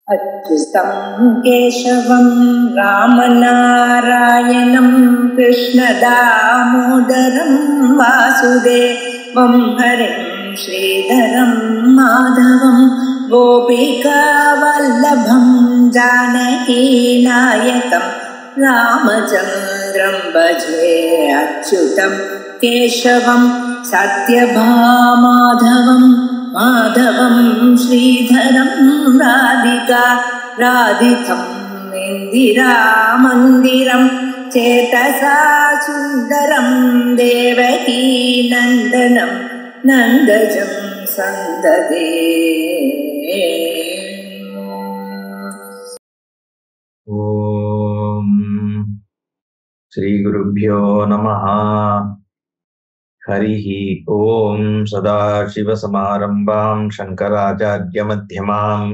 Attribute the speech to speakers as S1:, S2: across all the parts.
S1: अच्युतं केशवं रामनारायणं कृष्णदामोदरं वासुदेवं हरिं श्रीधरं माधवं गोपिकावल्लभं जानकीनायकं रामचन्द्रं भजे। अच्युतं केशवं सत्यभामाधवं माधवं श्रीधरं राधितं इन्दिरामन्दिरं चेतसा सुन्दरं देवकी नन्दनं नन्दजं सन्ददे।
S2: ओम श्री गुरुभ्यो नमः। हरिः ओम। सदाशिवसमारम्भां शंकराचार्यमध्यमाम्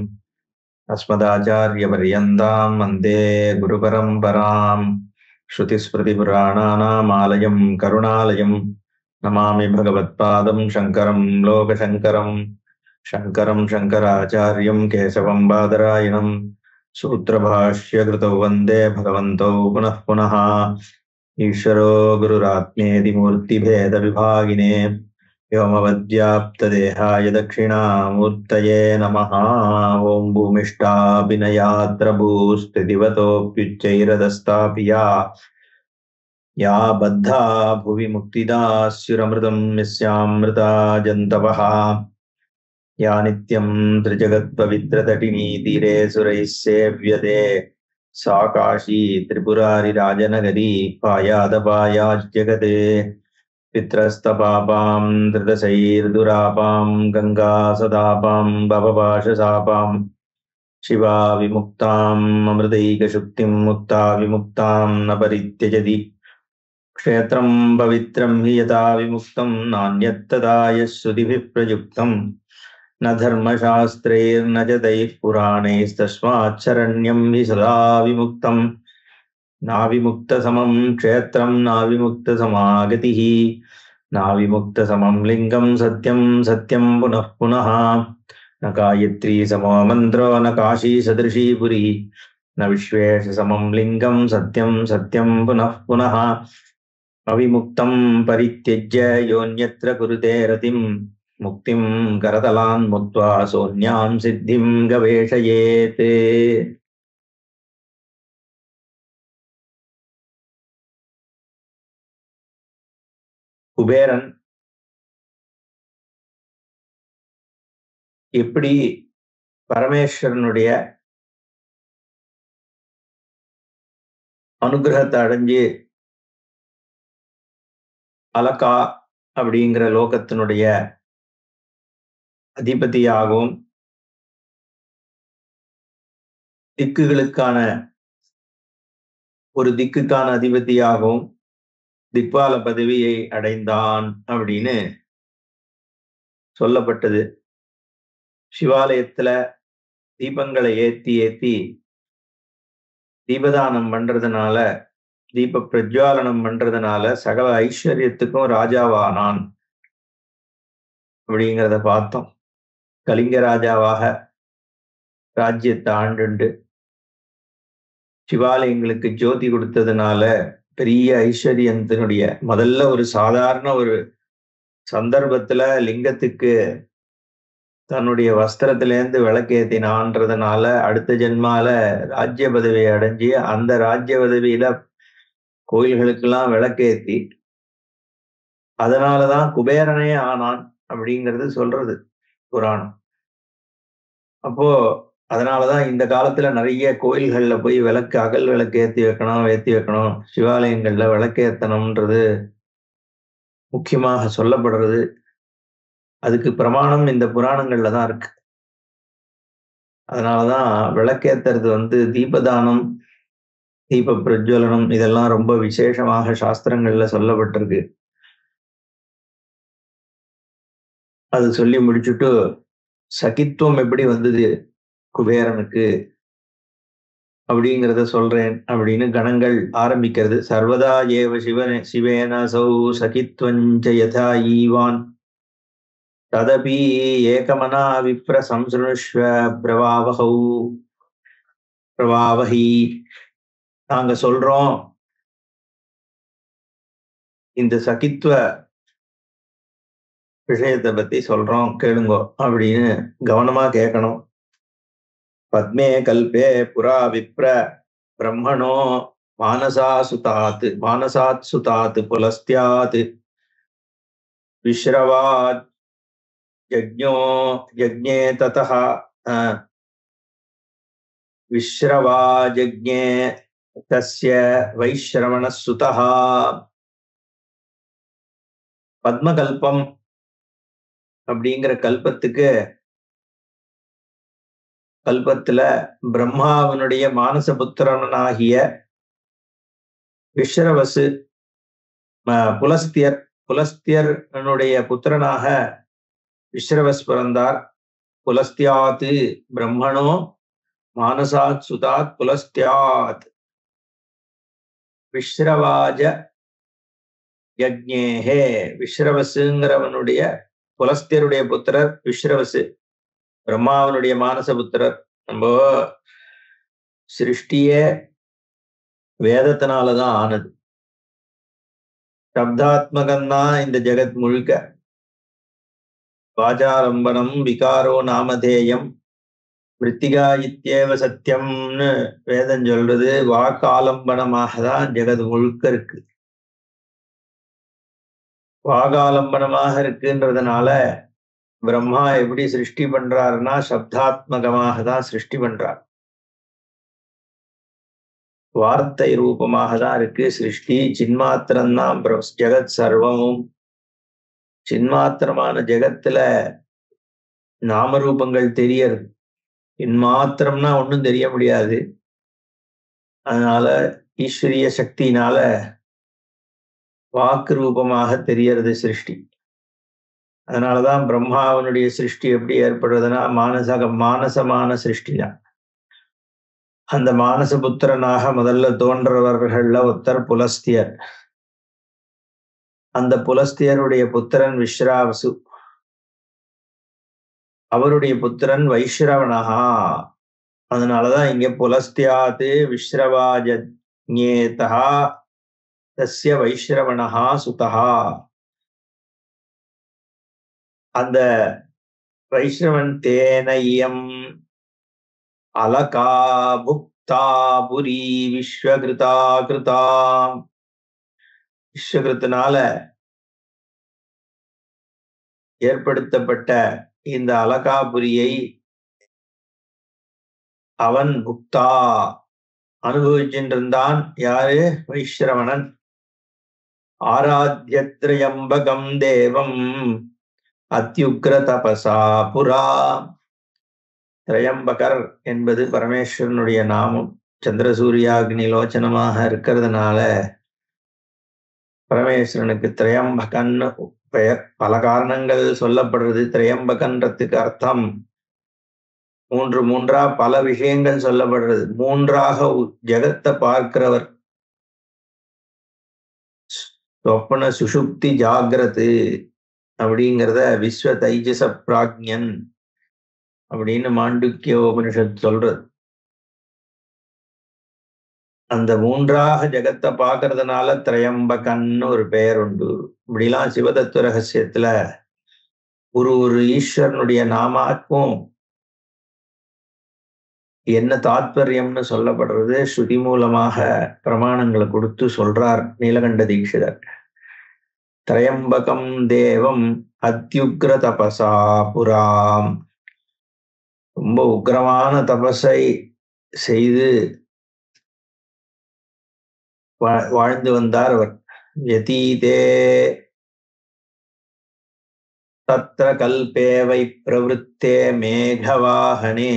S2: अस्मदाचार्यपर्यन्तां वन्दे गुरुपरम्परां। श्रुतिस्मृतिपुराणानामालयं करुणालयं नमामि भगवत्पादं शङ्करं लोकशङ्करं। शङ्करं शङ्कराचार्यं केशवं बादरायणं सूत्रभाष्यकृतौ वन्दे भगवन्तौ पुनः पुनः। ईश्वरो गुरुरात्मेति मूर्तिभेदविभागिने व्योमवद्व्याप्तदेहाय दक्षिणामूर्तये नमः। ॐ भूमिष्ठाभिनयात्र भूस्थितिवतोऽप्युच्चैरदस्तापि या बद्धा भुवि मुक्तिदा स्युरमृतं यस्यामृता जन्तवः। या नित्यं त्रिजगत्पवित्रतटिनी तीरे सुरैः सेव्यते सा काशी त्रिपुरारिराजनगरी पायादपायाज्जगते। पित्रस्तपापां धृतशैर्दुरापां गंगा सदापां भवपाशशापां शिवा विमुक्तां अमृतैकशुक्तिं मुक्ता विमुक्तां न परित्यजति। क्षेत्रं पवित्रं हि यथा विमुक्तं नान्यत्तदा यश्रुतिभिः प्रयुक्तं न धर्मशास्त्रैर्न च दैः पुराणैस्तस्मात् शरण्यं हि सदा विमुक्तं। नाविमुक्तसमं क्षेत्रं नाविमुक्तसमागतिः नाविमुक्तसमं लिङ्गं सत्यं सत्यं पुनः पुनः। न गायत्री समो मन्त्रो न काशी सदृशी पुरी न विश्वेशसमं लिङ्गं सत्यं सत्यं पुनः पुनः। अविमुक्तं परित्यज्य योऽन्यत्र कुरुते रतिं मुक्तिं करतलान् मुक्त्वा सोऽन्यां सिद्धिं गवेषयेत्। குபேரன் எப்படி பரமேஸ்வரனுடைய அனுகிரகத்தை அடைஞ்சு அலகா அப்படிங்கிற லோகத்தினுடைய அதிபதியாகவும் திக்குகளுக்கான ஒரு திக்குக்கான அதிபதியாகவும் திக்பால பதவியை அடைந்தான் அப்படின்னு சொல்லப்பட்டது. சிவாலயத்துல தீபங்களை ஏத்தி ஏத்தி தீபதானம் பண்றதுனால தீப பிரஜ்வாலனம் பண்றதுனால சகல ஐஸ்வர்யத்துக்கும் ராஜாவானான் அப்படிங்கிறத பார்த்தோம். கலிங்க ராஜாவாக ராஜ்யத்தை ஆண்டுண்டு சிவாலயங்களுக்கு ஜோதி கொடுத்ததுனால பெரிய ஐஸ்வர்யத்தினுடைய முதல்ல ஒரு சாதாரண ஒரு சந்தர்ப்பத்துல லிங்கத்துக்கு தன்னுடைய வஸ்திரத்திலேருந்து விளக்கேத்தினான்றதுனால அடுத்த ஜென்மால ராஜ்ய பதவியை அடைஞ்சி அந்த ராஜ்ய பதவியில கோயில்களுக்கெல்லாம் விளக்கேத்தி அதனாலதான் குபேரனே ஆனான் அப்படிங்கிறது சொல்றது புராணம். அப்போ அதனாலதான் இந்த காலத்துல நிறைய கோயில்கள்ல போய் விளக்கு அகல் விளக்கு ஏத்தி வைக்கணும் சிவாலயங்கள்ல விளக்கேத்தணும்ன்றது முக்கியமாக சொல்லப்படுறது. அதுக்கு பிரமாணம் இந்த புராணங்கள்ல தான் இருக்கு. அதனாலதான் விளக்கேத்துறது தீபதானம் தீப பிரஜ்வலனம் இதெல்லாம் ரொம்ப விசேஷமாக சாஸ்திரங்கள்ல சொல்லப்பட்டிருக்கு. அது சொல்லி முடிச்சுட்டு சகித்துவம் எப்படி வந்தது குபேரனுக்கு அப்படிங்கிறத சொல்றேன் அப்படின்னு கணங்கள் ஆரம்பிக்கிறது. சர்வதா ஏவ சிவேன சௌ சகித்வஞ்ச யதா ஈவான் ததபி ஏகமனா விப்ர சம்ஸ்ருணுஷ்வ பிரவாவஹௌ பிரவாவஹி, நாங்க சொல்றோம் இந்த சகித்துவ விஷயத்தை பத்தி சொல்றோம் கேளுங்கோ அப்படின்னு கவனமா கேட்கணும். பத்மே கல்பே புரா விப்ர பிரம்மணோ மானசாத் சுதாத் புலஸ்தியாத் விஸ்ரவாத் யஜ்ஞே ததஹ விஸ்ரவாஜ்ஞே தஸ்ய வைஸ்ரவணः சுதஹ. பத்மகல்பம் அப்படிங்கிற கல்பத்துல பிரம்மாவனுடைய மானசபுத்திரனாகிய விஸ்ரவசு புலஸ்தியர்னுடைய புத்திரனாக விஸ்ரவஸ் பிறந்தார். புலஸ்தியாத் பிரம்மணோ மானசாத் சுதாத் புலஸ்தியாத் விஸ்ரவாஜ யஜ்ஞேஹே. விஸ்ரவசுங்கிறவனுடைய புலஸ்தியருடைய புத்திரர் விஸ்ரவசு, பிரம்மாவனுடைய மானசபுத்திரர். நம்ம சிருஷ்டியே வேதத்தினாலதான் ஆனது. சப்தாத்மகம்தான் இந்த ஜெகத் முழுக்க. வாசாரம்பணம் விகாரோ நாமதேயம் விருத்திகா இத்யேவ சத்தியம்னு வேதம் சொல்றது. வாக்காலம்பனமாக தான் ஜெகத் முழுக்க இருக்கு. வாகாலம்பனமாக இருக்குன்றதுனால பிரம்மா எப்படி சிருஷ்டி பண்றாருன்னா சப்தாத்மகமாக தான் சிருஷ்டி பண்றார். வார்த்தை ரூபமாக தான் இருக்கு சிருஷ்டி. சின்மாத்திரம்தான் ஜெகத் சர்வமும். சின்மாத்திரமான ஜெகத்துல நாமரூபங்கள் தெரியறது. சின்மாத்திரம்னா ஒன்றும் தெரிய முடியாது. அதனால ஈஸ்வரிய சக்தியினால வாக்கு ரூபமாக தெரியறது சிருஷ்டி. அதனாலதான் பிரம்மாவனுடைய சிருஷ்டி எப்படி ஏற்படுறதுன்னா மானசமான சிருஷ்டி தான். அந்த மானசபுத்திரனாக முதல்ல தோன்றவர்கள்ல ஒருத்தர் புலஸ்தியர். அந்த புலஸ்தியருடைய புத்திரன் விஸ்ராவசு, அவருடைய புத்திரன் வைஸ்ரவணஹா. அதனாலதான் இங்க புலஸ்தியாத் விஸ்ரவாஜ்ஞேதஹ தஸ்ய வைஸ்ரவணஹா சுதஹா. அந்த வைஸ்ரவன் தேனையம் அலகா புக்தா புரி விஸ்வகிருதா கிருதாம். விஸ்வகிருத்தினால ஏற்படுத்தப்பட்ட இந்த அலகாபுரியை அவன் புக்தா அனுபவிச்சின்றிருந்தான். யாரு? வைஸ்ரவணன். ஆராத்யத்ரயம்பகம் தேவம் அத்யுக்ர தபசா புரா. திரையம்பகர் என்பது பரமேஸ்வரனுடைய நாமம். சந்திரசூரியாக்னி லோச்சனமாக இருக்கிறதுனால பரமேஸ்வரனுக்கு திரையம்பகன் பெயர். பல காரணங்கள் சொல்லப்படுறது. திரையம்பகன்றதுக்கு அர்த்தம் மூன்றா பல விஷயங்கள் சொல்லப்படுறது. மூன்றாக ஜெகத்தை பார்க்கிறவர். சொப்பன சுஷுப்தி ஜாகிரது அப்படிங்கிறத விஸ்வ தைஜச பிராக்ஞன் அப்படின்னு மாண்டூக்கிய உபனிஷத் சொல்றது. அந்த மூன்றாக ஜெகத்தை பார்க்கறதுனால திரையம்பகன்னு ஒரு பெயர் உண்டு. இப்படிலாம் சிவதத்துவ ரகசியத்துல ஒரு ஈஸ்வரனுடைய நாமாக்கும் என்ன தாத்பரியம்னு சொல்லப்படுறது ஸ்ருதி மூலமாக பிரமாணங்களை கொடுத்து சொல்றார் நீலகண்ட தீட்சிதர். திரையம்பகம் தேவம் அத்யுக்ர தபசா புராம். ரொம்ப உக்கிரமான தபஸை செய்து வாழ்ந்து வந்தார் அவர். யதீதே தத்ர கல்பே வை பிரவருத்தே மேகவாஹனே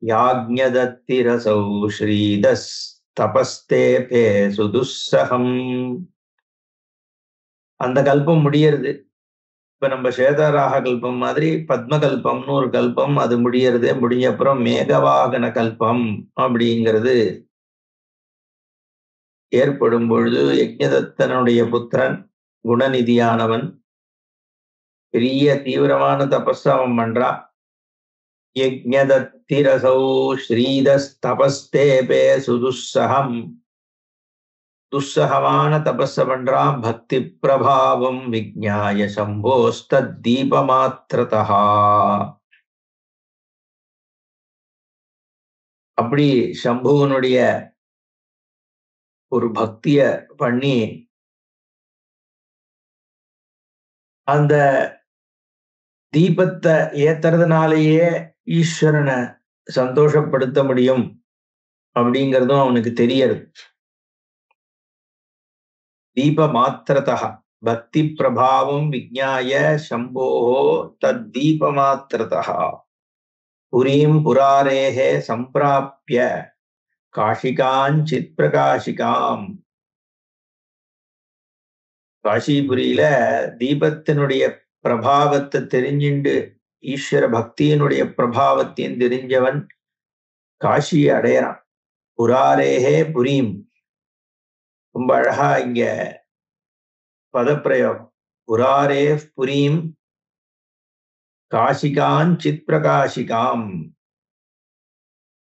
S2: யாக்ஞதத்திரசௌ ஸ்ரீதஸ் தபஸ்தே பே சுதுஸ்ஸகம். அந்த கல்பம் முடியறது. இப்ப நம்ம சேதராக கல்பம் மாதிரி பத்மகல்பம்னு ஒரு கல்பம், அது முடியறது. முடிஞ்ச அப்புறம் மேகவாகன கல்பம் அப்படிங்கிறது ஏற்படும் பொழுது யஜ்ஞதத்தனுடைய புத்திரன் குணநிதியானவன் பெரிய தீவிரமான தபஸ் அவன் பண்றான். யஜ்ஞதத்திரசௌ ஸ்ரீதஸ்தபஸ்தேபே சுதுஸ்ஸகம். துஸ்ஸகமான தபஸ பண்றான், பக்தி பிரபாவம் விஜ்ஞாய சம்போஸ்தத் தீபமாத்திரதா. அப்படி சம்புவனுடைய ஒரு பக்திய பண்ணி அந்த தீபத்தை ஏத்துறதுனாலேயே ஈஸ்வரனை சந்தோஷப்படுத்த முடியும் அப்படிங்கிறதும் அவனுக்கு தெரியாது. தீப மாத்திரதா பக்தி பிரபாவம் விஜ்ஞாய சம்போஹோ தத் தீப மாத்திரதா புரீம் புராரேஹே சம்பிராப்ய காஷிகாஞ்சித் பிரகாஷிகாம். காஷிபுரியில தீபத்தினுடைய பிரபாவத்தை தெரிஞ்சுண்டு ஈஸ்வர பக்தியினுடைய பிரபாவத்தையும் தெரிஞ்சவன் காஷியை அடையறான். புராரேஹே புரீம், ரொம்ப அழகா இங்க பதப்பிரயோகம். புராரே புரீம் காஷிகாஞ்சித் பிரகாஷிகாம்.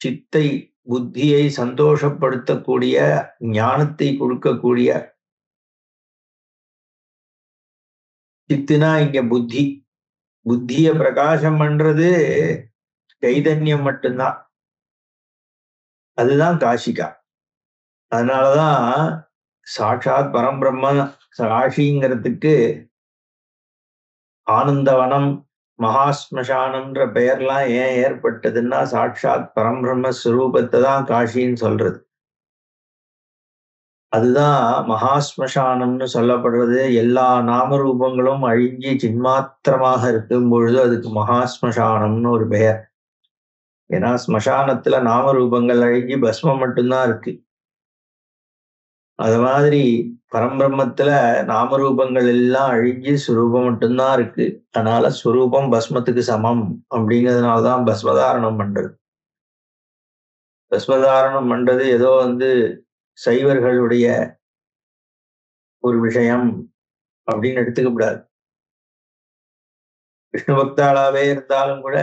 S2: சித்தை புத்தியை சந்தோஷப்படுத்தக்கூடிய ஞானத்தை கொடுக்கக்கூடிய, சித்துனா இங்க புத்தி, புத்திய பிரகாசம் பண்றது கைதன்யம் மட்டும்தான், அதுதான் காஷிகா. அதனாலதான் சாட்சாத் பரம்பிரம்ம காஷிங்கிறதுக்கு ஆனந்தவனம் மகாஸ்மசானம்ன்ற பெயர்லாம் ஏன் ஏற்பட்டதுன்னா சாட்சாத் பரம்பிரம்ம ஸ்வரூபத்தை தான் காஷின்னு சொல்றது. அதுதான் மகாஸ்மசானம்னு சொல்லப்படுறது. எல்லா நாமரூபங்களும் அழிஞ்சி சின்மாத்திரமாக இருக்கும் பொழுது அதுக்கு மகாஸ்மசானம்னு ஒரு பெயர். ஏன்னா ஸ்மசானத்துல நாமரூபங்கள் அழிஞ்சி பஸ்மம் மட்டும்தான் இருக்கு. அது மாதிரி பரம்பிரம்மத்துல நாமரூபங்கள் எல்லாம் அழிஞ்சு ஸ்வரூபம் மட்டும்தான் இருக்கு. அதனால ஸ்வரூபம் பஸ்மத்துக்கு சமம் அப்படிங்கிறதுனாலதான் பஸ்மதாரணம் பண்றது. பஸ்மதாரணம் பண்றது ஏதோ சைவர்களுடைய ஒரு விஷயம் அப்படின்னு எடுத்துக்க கூடாது. விஷ்ணு பக்தாளாவே இருந்தாலும் கூட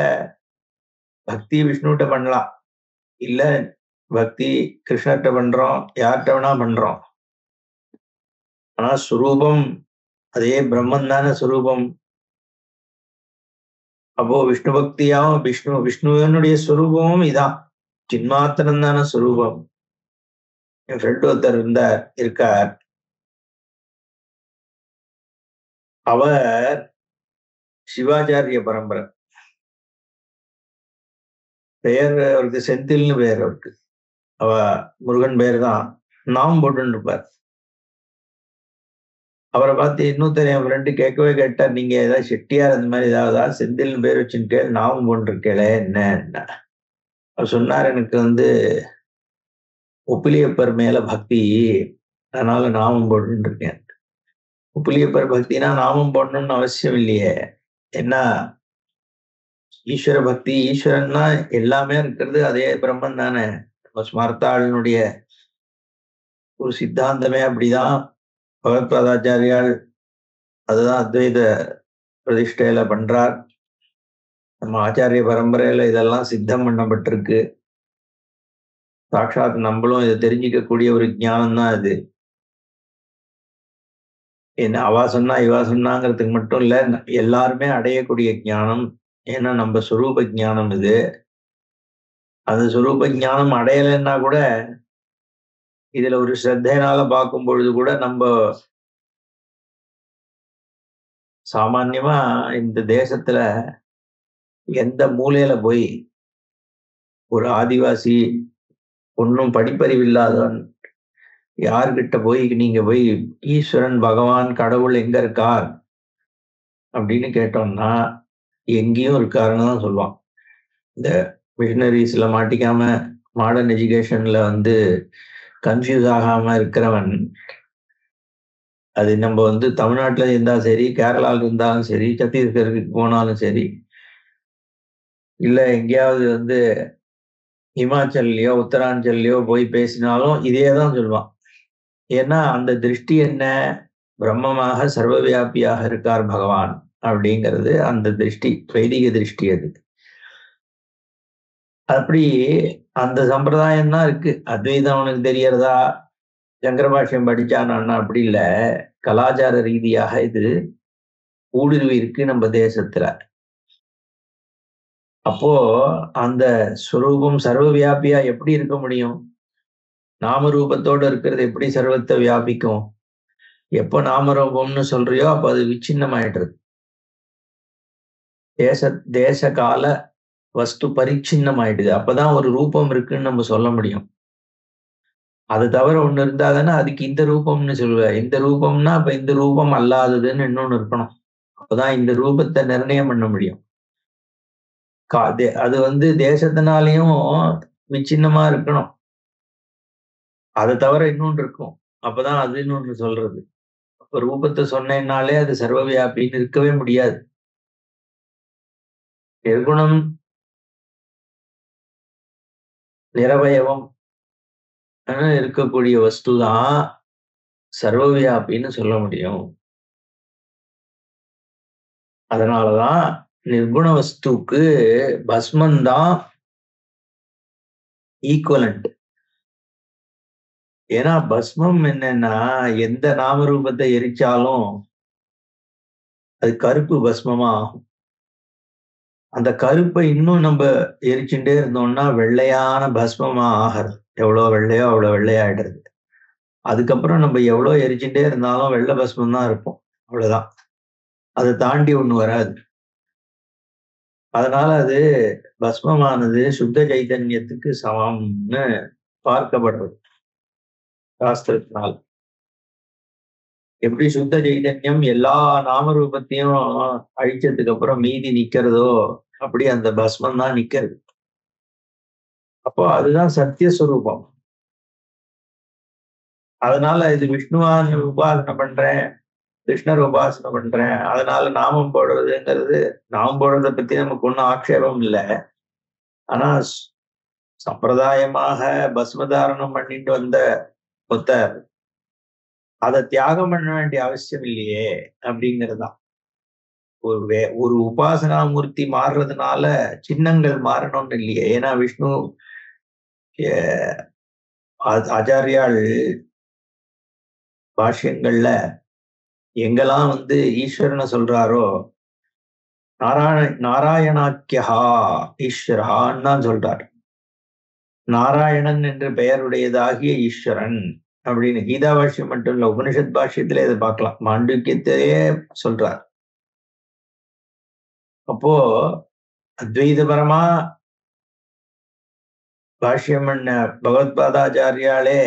S2: பக்தி விஷ்ணுகிட்ட பண்ணலாம், இல்ல பக்தி கிருஷ்ணர்கிட்ட பண்றோம், யார்கிட்ட வேணா பண்றோம். ஆனா சுரூபம் அதே பிரம்மன் தானே சுரூபம். அப்போ விஷ்ணு பக்தியாவும் விஷ்ணுவனுடைய சுரூபமும் இதான், சின்மாத்திரம் தானே சுரூபம். என் ஃப்ரெண்ட் ஒருத்தர் இருக்கார். அவர் சிவாச்சாரிய பரம்பரை. பெயர் அவருக்கு செந்தில்னு பெயர். அவருக்கு அவ முருகன் பெயர் தான், நாமம் போட்டுன்னு இருப்பார். அவரை பார்த்து இன்னொருத்தர் என் ஃப்ரெண்டு கேட்கவே கேட்டார், நீங்க ஏதாவது செட்டியார் அந்த மாதிரி ஏதாவது செந்தில்னு பேர் வச்சுன்னு கேள், நாமம் போட்டுருக்கேளே என்ன. அவர் சொன்னார், எனக்கு உப்பிலியப்பர் மேல பக்தி, அதனால நாமம் போட்டுன்னு இருக்கேன். உப்பிலியப்பர் பக்தினா நாமம் போடணும்னு அவசியம் இல்லையே. ஏன்னா ஈஸ்வர பக்தி, ஈஸ்வரன்னா எல்லாமே இருக்கிறது அதே பிரம்மன் தானே. ஸ்மர்த்தாளினுடைய ஒரு சித்தாந்தமே அப்படிதான். பகவத்பாதாச்சாரியால் அதுதான் அத்வைத பிரதிஷ்டையில பண்றார். நம்ம ஆச்சாரிய பரம்பரையில இதெல்லாம் சித்தம் பண்ணப்பட்டிருக்கு. சாட்சாத் நம்மளும் இதை தெரிஞ்சிக்கக்கூடிய ஒரு ஞானம் தான் இது. என்ன அவா சொன்னா இவா சொன்னாங்கிறதுக்கு மட்டும் இல்ல, எல்லாருமே அடையக்கூடிய ஞானம். ஏன்னா நம்ம சுரூப ஞானம் இது. அந்த சுரூப ஞானம் அடையலைன்னா கூட இதுல ஒரு ஸ்ரத்தையினால பார்க்கும் பொழுது கூட நம்ம சாமான்யமா இந்த தேசத்துல எந்த மூலையில போய் ஒரு ஆதிவாசி ஒன்னும் படிப்பறிவு இல்லாதவன் யார்கிட்ட போய் நீங்க போய் ஈஸ்வரன் பகவான் கடவுள் எங்க இருக்கார் அப்படின்னு கேட்டோம்னா எங்கேயும் இருக்காருன்னு தான் சொல்லுவான். இந்த மிஷனரிஸ்ல மாட்டிக்காம மாடர்ன் எஜுகேஷன்ல கன்ஃபியூஸ் ஆகாம இருக்கிறவன், அது நம்ம தமிழ்நாட்டுல இருந்தாலும் சரி, கேரளால இருந்தாலும் சரி, சத்தீஸ்கருக்கு போனாலும் சரி, இல்ல எங்கேயாவது ஹிமாச்சல்லையோ உத்தராஞ்சல்லையோ போய் பேசினாலும் இதே தான் சொல்லுவான். ஏன்னா அந்த திருஷ்டி என்ன, பிரம்மமாக சர்வவியாபியாக இருக்கார் பகவான் அப்படிங்கிறது அந்த திருஷ்டி, வைதிக திருஷ்டி. அது அப்படி அந்த சம்பிரதாயம் தான் இருக்கு. அத்வைதம் அவனுக்கு தெரியறதா, சங்கர பாஷ்யம் படிச்சானா அப்படி இல்ல. கலாச்சார ரீதியாக இது ஊடுருவி இருக்கு நம்ம தேசத்துல. அப்போ அந்த ஸ்வரூபம் சர்வ வியாபியா எப்படி இருக்க முடியும்? நாம ரூபத்தோட இருக்கிறது எப்படி சர்வத்தை வியாபிக்கும்? எப்போ நாமரூபம்னு சொல்றியோ அப்ப அது விச்சின்னமாயிடுறது. தேச கால வஸ்து பரிச்சின்னமாயிடுது. அப்பதான் ஒரு ரூபம் இருக்குன்னு நம்ம சொல்ல முடியும். அது தவிர ஒண்ணு இருந்தாதானே அதுக்கு இந்த ரூபம்னு சொல்லுவ. இந்த ரூபம்னா அப்ப இந்த ரூபம் அல்லாததுன்னு இன்னொன்னு இருக்கணும். அப்பதான் இந்த ரூபத்தை நிர்ணயம் பண்ண முடியும். அது தேசத்தினாலையும் விச்சின்னமா இருக்கணும். அதை தவிர இன்னொன்று இருக்கும். அப்பதான் அது இன்னொன்று சொல்றது. அப்ப ரூபத்தை சொன்னேன்னாலே அது சர்வவியாபின்னு இருக்கவே முடியாது. நிர்குணம் நிரவயவம் இருக்கக்கூடிய வஸ்து தான் சர்வவியாபின்னு சொல்ல முடியும். அதனாலதான் நிர்குண வஸ்துக்கு பஸ்மன் தான் ஈக்குவலண்ட். ஏன்னா பஸ்மம் என்னன்னா எந்த நாமரூபத்தை எரிச்சாலும் அது கருப்பு பஸ்மமா ஆகும். அந்த கருப்பை இன்னும் நம்ம எரிச்சுட்டே இருந்தோம்னா வெள்ளையான பஸ்மமா ஆகிறது. எவ்வளவு வெள்ளையோ அவ்வளவு வெள்ளையாயிடுறது. அதுக்கப்புறம் நம்ம எவ்வளவு எரிச்சுட்டே இருந்தாலும் வெள்ளை பஸ்மம் தான் இருப்போம். அவ்வளவுதான். அதை தாண்டி ஒண்ணு வராது. அதனால அது பஸ்மமானது சுத்த சைதன்யத்துக்கு சமம்னு பார்க்கப்படுறது சாஸ்திரத்தினால். எப்படி சுத்த சைதன்யம் எல்லா நாமரூபத்தையும் அழிச்சதுக்கு அப்புறம் மீதி நிக்கிறதோ அப்படி அந்த பஸ்மம் தான் நிக்கிறது. அப்போ அதுதான் சத்தியஸ்வரூபம். அதனால இது விஷ்ணுவான் உபாசனை பண்றேன், கிருஷ்ணர் உபாசனை பண்றேன், அதனால நாமம் போடுறதுங்கிறது, நாமம் போடுறதை பத்தி நமக்கு ஒன்றும் ஆக்ஷேபம் இல்லை. ஆனா சம்பிரதாயமாக பஸ்மதாரணம் பண்ணிட்டு வந்த புத்தர் அதை தியாகம் பண்ண வேண்டிய அவசியம் இல்லையே அப்படிங்கிறதுதான். ஒரு உபாசனா மூர்த்தி மாறுறதுனால சின்னங்கள் மாறணும்னு இல்லையே. ஏன்னா விஷ்ணு ஆச்சாரியால் பாஷ்யங்கள்ல எங்கெல்லாம் ஈஸ்வரனை சொல்றாரோ நாராயணாக்கியா ஈஸ்வரான்னு தான் சொல்றார். நாராயணன் என்று பெயருடையதாகிய ஈஸ்வரன் அப்படின்னு கீதா பாஷ்யம் மட்டும் இல்ல, உபனிஷத் பாஷ்யத்திலே இதை பார்க்கலாம். மாண்டூக்கியத்திலேயே சொல்றார். அப்போ அத்வைதபரமா பாஷ்யம் பண்ண பகவத்பாதாச்சாரியாலே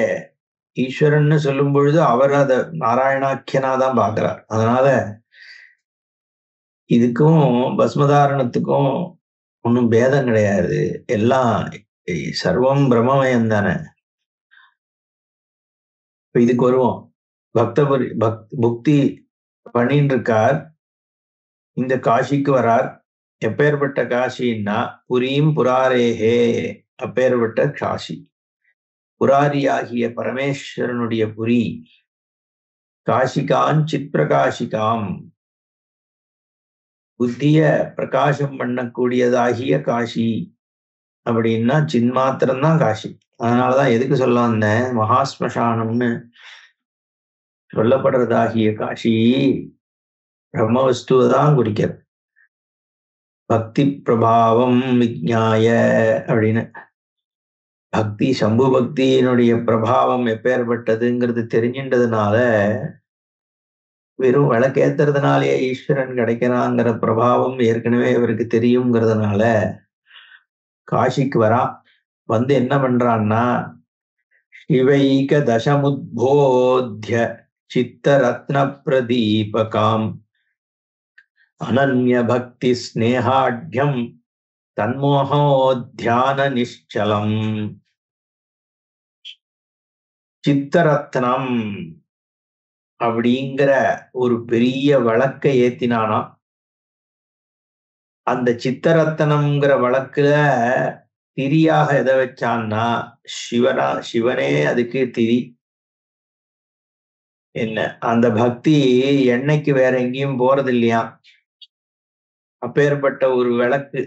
S2: ஈஸ்வரன்னு சொல்லும் பொழுது அவர் அதை நாராயணாக்கியனா தான் பார்க்கிறார். அதனால இதுக்கும் பஸ்மதாரணத்துக்கும் ஒன்றும் பேதம் கிடையாது. எல்லாம் சர்வம் பிரம்மமயம் தானே. இதுக்கு வருவோம். புக்தி பண்ணின்னு இருக்கார். இந்த காசிக்கு வரார். எப்பேற்பட்ட காசின்னா புரியும் புராரேகே, அப்பேற்பட்ட காசி. புராரியாகிய பரமேஸ்வரனுடைய புரி. காசிகான் சித் பிரகாசிகாம், புத்திய பிரகாசம் பண்ணக்கூடியதாகிய காசி அப்படின்னா சின்மாத்திரம்தான் காசி. அதனாலதான் எதுக்கு சொல்ல வந்தேன், மகாஸ்மசானம்னு சொல்லப்படுறதாகிய காசி பிரம்மவஸ்துவை தான் குறிக்கிறது. பக்தி பிரபாவம் விஜ்ஞாய அப்படின்னு, பக்தி சம்பு பக்தியினுடைய பிரபாவம் எப்பேற்பட்டதுங்கிறது தெரிஞ்சின்றதுனால, வெறும் விளக்கேத்துறதுனாலேயே ஈஸ்வரன் கிடைக்கிறாங்கிற பிரபாவம் ஏற்கனவே இவருக்கு தெரியுங்கிறதுனால காசிக்கு வரா. என்ன பண்றான்னா, சிவைக தசமுத்போத்ய சித்த ரத்ன பிரதீபகாம் அனன்ய பக்தி ஸ்நேகாட்யம் தன்மோகோத்யான நிಶ್ಚலம். சித்தரத்னம் அப்படிங்கிற ஒரு பெரிய வழக்கை ஏத்தினானா. அந்த சித்தரத்னம்ங்கிற வழக்குல திரியாக எதை வச்சான்னா சிவனே அதுக்கு திரி. என்ன அந்த பக்தி எண்ணெய்க்கு வேற எங்கேயும் போறது இல்லையா. அப்பேற்பட்ட ஒரு விளக்கு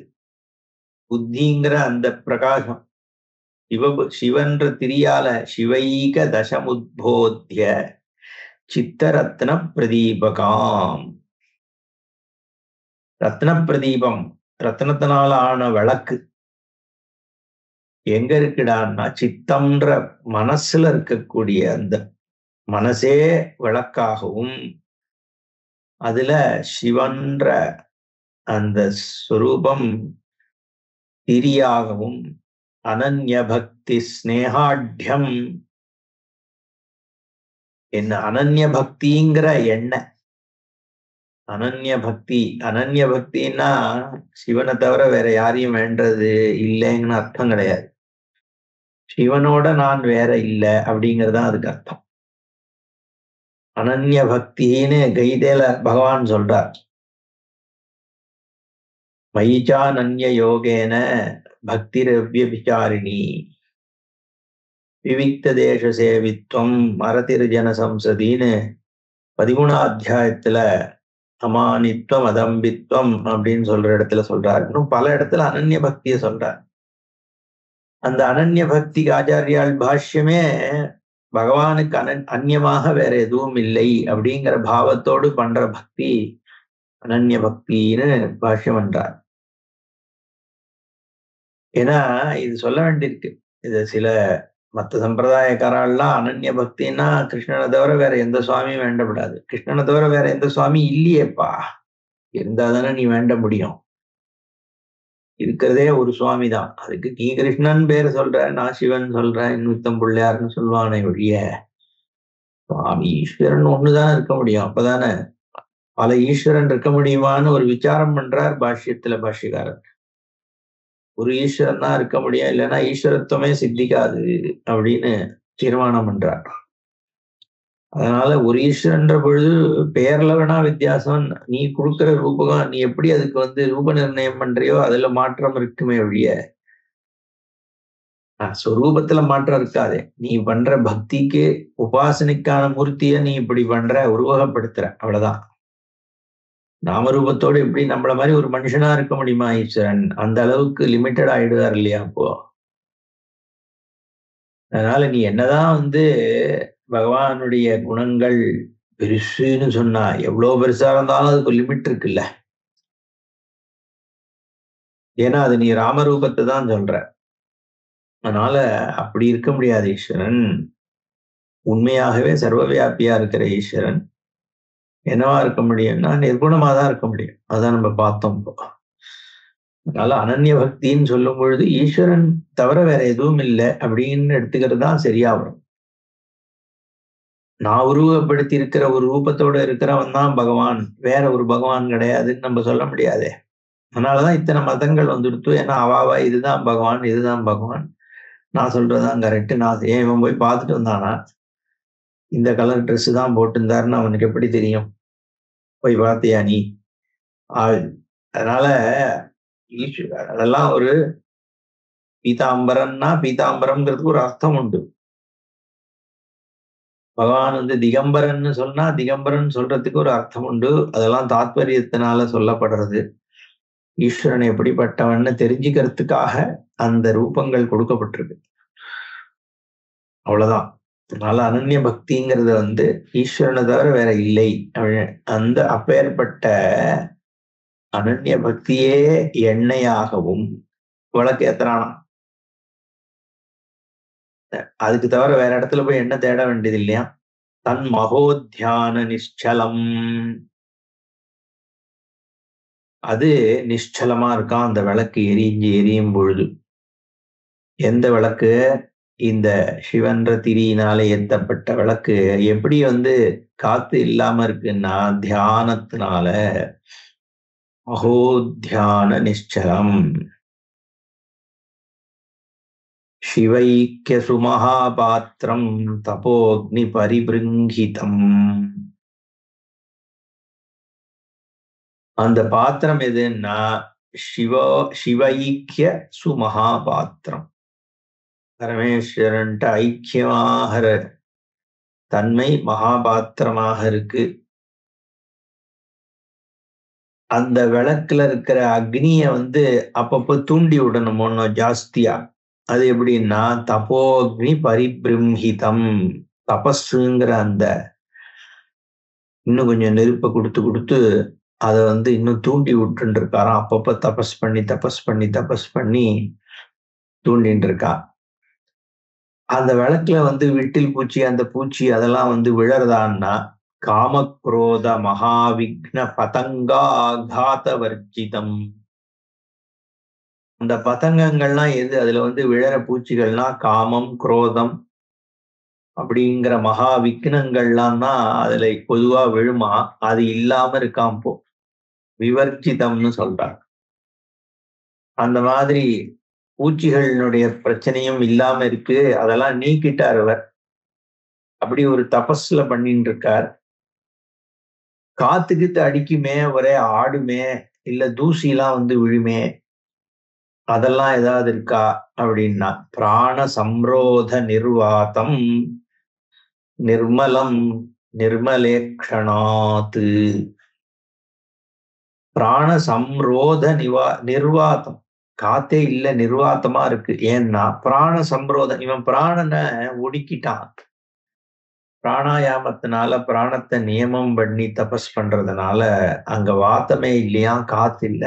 S2: புத்திங்கிற அந்த பிரகாசம் சிவன்ற திரியால சிவைக தசமுத்போத்திய சித்தரத்ன பிரதீபகாம். ரத்ன பிரதீபம், ரத்னத்தினால ஆன விளக்கு எங்க இருக்குடான்னா சித்தம்ன்ற மனசுல இருக்கக்கூடிய அந்த மனசே விளக்காகவும் அதுல சிவன்ற அந்த ஸ்வரூபம் திரியாகவும் அனன்ய பக்தி ஸ்னேகாட்யம் என்ன அனன்ய பக்திங்கிற எண்ணெய். அனன்ய பக்தின்னா சிவனை தவிர வேற யாரையும் வேண்டது இல்லைன்னு அர்த்தம் கிடையாது. சிவனோட நான் வேற இல்லை அப்படிங்கறதுதான் அதுக்கு அர்த்தம். அனன்ய பக்தின்னு கீதையில பகவான் சொல்றார், மயிச்சானன்ய யோகேன பக்திரவ்ய விசாரிணி விவிக்த தேச சேவித்வம் மரதிர்ஜன சம்சதின்னு 13ஆம் அத்தியாயத்துல அமானித்வம் அதம்பித்வம் அப்படின்னு சொல்ற இடத்துல சொல்றாரு. இன்னும் பல இடத்துல அனன்ய பக்திய சொல்றார். அந்த அனன்ய பக்திக்கு ஆச்சாரியால் பாஷ்யமே பகவானுக்கு அந்நியமாக வேற எதுவும் இல்லை அப்படிங்கிற பாவத்தோடு பண்ற பக்தி அனன்ய பக்தின்னு பாஷ்யம் பண்றார். ஏன்னா இது சொல்ல வேண்டியிருக்கு. இது சில மற்ற சம்பிரதாயக்காரெல்லாம் அனன்ய பக்தின்னா கிருஷ்ணனை தவிர வேற எந்த சுவாமியும் வேண்டப்படாது. கிருஷ்ணனை தவிர வேற எந்த சுவாமி இல்லையேப்பா, இருந்தா தானே நீ வேண்ட முடியும். இருக்கிறதே ஒரு சுவாமி தான். அதுக்கு நீ கிருஷ்ணன் பேரை சொல்ற, நான் சிவன் சொல்றேன், இன்னுத்தம் பிள்ளையாருன்னு சொல்லுவானே ஒழிய சுவாமி ஈஸ்வரன் ஒண்ணுதான் இருக்க முடியும். அப்பதானே பல ஈஸ்வரன் இருக்க முடியுமான்னு ஒரு விசாரம் பண்றார் பாஷ்யத்துல பாஷ்யக்காரர். ஒரு ஈஸ்வரன் தான் இருக்க முடியும், இல்லைன்னா ஈஸ்வரத்துவமே சித்திக்காது அப்படின்னு தீர்மானம் பண்றார். அதனால ஒரு ஈஸ்வரன்ற பொழுது பெயர்ல வேணா வித்தியாசம், நீ கொடுக்குற ரூபகம் நீ எப்படி அதுக்கு ரூப நிர்ணயம் பண்றியோ அதுல மாற்றம் இருக்குமே ஒழிய ஸ்வரூபத்துல மாற்றம் இருக்காதே. நீ பண்ற பக்திக்கு உபாசனைக்கான மூர்த்திய நீ இப்படி பண்ற, உருவகப்படுத்துற, அவ்வளவுதான். நாமரூபத்தோடு எப்படி நம்மள மாதிரி ஒரு மனுஷனா இருக்க முடியுமா ஈஸ்வரன்? அந்த அளவுக்கு லிமிட்டட் ஆயிடுவார் இல்லையா அப்போ. அதனால நீ என்னதான் பகவானுடைய குணங்கள் பெருசுன்னு சொன்னா எவ்வளவு பெருசா இருந்தாலும் அதுக்கு லிமிட் இருக்குல்ல. ஏன்னா அது நீ ராமரூபத்தை தான் சொல்ற. அதனால அப்படி இருக்க முடியாது ஈஸ்வரன். உண்மையாகவே சர்வவியாபியா இருக்கிற ஈஸ்வரன் என்னவா இருக்க முடியும்னா நிர்குணமா தான் இருக்க முடியும். அதான் நம்ம பார்த்தோம். அதனால அனன்ய பக்தின்னு சொல்லும் பொழுது ஈஸ்வரன் தவிர வேற எதுவும் இல்லை அப்படின்னு எடுத்துக்கிறது தான் சரியா வரும். நான் உருவப்படுத்தி இருக்கிற ஒரு ரூபத்தோட இருக்கிறவன் தான் பகவான், வேற ஒரு பகவான் கிடையாதுன்னு நம்ம சொல்ல முடியாதே. அதனாலதான் இத்தனை மதங்கள் வந்துடுத்து. ஏன்னா அவாவா இதுதான் பகவான், இதுதான் பகவான், நான் சொல்றதுதான் கரெக்ட். நான் ஏன் இவன் போய் பார்த்துட்டு வந்தானா இந்த கலர் ட்ரெஸ் தான் போட்டிருந்தாருன்னு அவனுக்கு எப்படி தெரியும்? போய் பார்த்தியா நீ? அதனால அதெல்லாம் ஒரு பீதாம்பரம்னா பீதாம்பரம்ங்கிறதுக்கு ஒரு அர்த்தம் உண்டு. பகவான் திகம்பரன்னு சொன்னா திகம்பரன் சொல்றதுக்கு ஒரு அர்த்தம் உண்டு. அதெல்லாம் தாத்பரியத்தினால சொல்லப்படுறது. ஈஸ்வரன் எப்படிப்பட்டவன்னு தெரிஞ்சுக்கிறதுக்காக அந்த ரூபங்கள் கொடுக்கப்பட்டிருக்கு, அவ்வளவுதான். அதனால அனன்ய பக்திங்கிறது ஈஸ்வரனை தவிர வேற இல்லை. அந்த அப்பேற்பட்ட அனன்ய பக்தியே எண்ணெயாகவும் விளக்கேத்துறானா. அதுக்கு தவிர வேற இடத்துல போய் எண்ணெய் தேட வேண்டியது இல்லையா. தன் மகோத்தியான நிச்சலம், அது நிச்சலமா இருக்கான் அந்த விளக்கு எரியும் பொழுது. எந்த விளக்கு? இந்த சிவன்ற திரியினால ஏத்தப்பட்ட விளக்கு. எப்படி காத்து இல்லாம இருக்குன்னா தியானத்தினால. மகோத்தியான நிச்சலம் சிவைக்கிய சுமஹாபாத்திரம் தபோக்னி பரிபிருங்கிதம். அந்த பாத்திரம் எதுன்னா சிவைக்கிய சுமஹாபாத்திரம். பரமேஸ்வரன்ட்ட ஐக்கியமாகிற தன்மை மகாபாத்திரமாக இருக்கு. அந்த விளக்குல இருக்கிற அக்னிய அப்பப்போ தூண்டி விடணும் ஒன்னும் ஜாஸ்தியா. அது எப்படின்னா தபோக்னி பரிபிரம்ஹிதம், தபஸுங்கிற அந்த இன்னும் கொஞ்சம் நெருப்பை கொடுத்து கொடுத்து அதை இன்னும் தூண்டி விட்டுட்டு இருக்காராம். அப்பப்ப தபஸ் பண்ணி தூண்டிட்டு இருக்கா. அந்த விளக்குல விட்டில் பூச்சி, அந்த பூச்சி அதெல்லாம் விழறதான்னா காமக்ரோத மகாவிக்ன பதங்காகாத வர்ஜிதம். அந்த பதங்கங்கள்லாம் எது அதுல விழற பூச்சிகள்னா காமம், குரோதம் அப்படிங்கிற மகா விக்னங்கள்லாம் தான் அதுல பொதுவா விழுமா. அது இல்லாம இருக்காம் போ, விவர்ஜிதம்னு சொல்றாங்க. அந்த மாதிரி பூச்சிகளினுடைய பிரச்சனையும் இல்லாம இருக்கு, அதெல்லாம் நீக்கிட்டார் அவர். அப்படி ஒரு தபஸ்ல பண்ணிட்டு இருக்கார். காத்துக்கிட்டு அடிக்குமே, ஒரே ஆடுமே, இல்ல தூசிலாம் விழுமே, அதெல்லாம் ஏதாவது இருக்கா அப்படின்னா பிராண சம்ரோத நிர்வாதம் நிர்மலம் நிர்மலேக்ஷணாத்து. பிராண சம்ரோத நிர்வாதம், காத்தே இல்ல, நிர்வாத்தமா இருக்கு. ஏன்னா பிராண சம்ரோதம், இவன் பிராணனை ஒடுக்கிட்டான். பிராணாயாமத்தினால பிராணத்தை நியமம் பண்ணி தபஸ் பண்றதுனால அங்க வாத்தமே இல்லையா, காத்து இல்ல,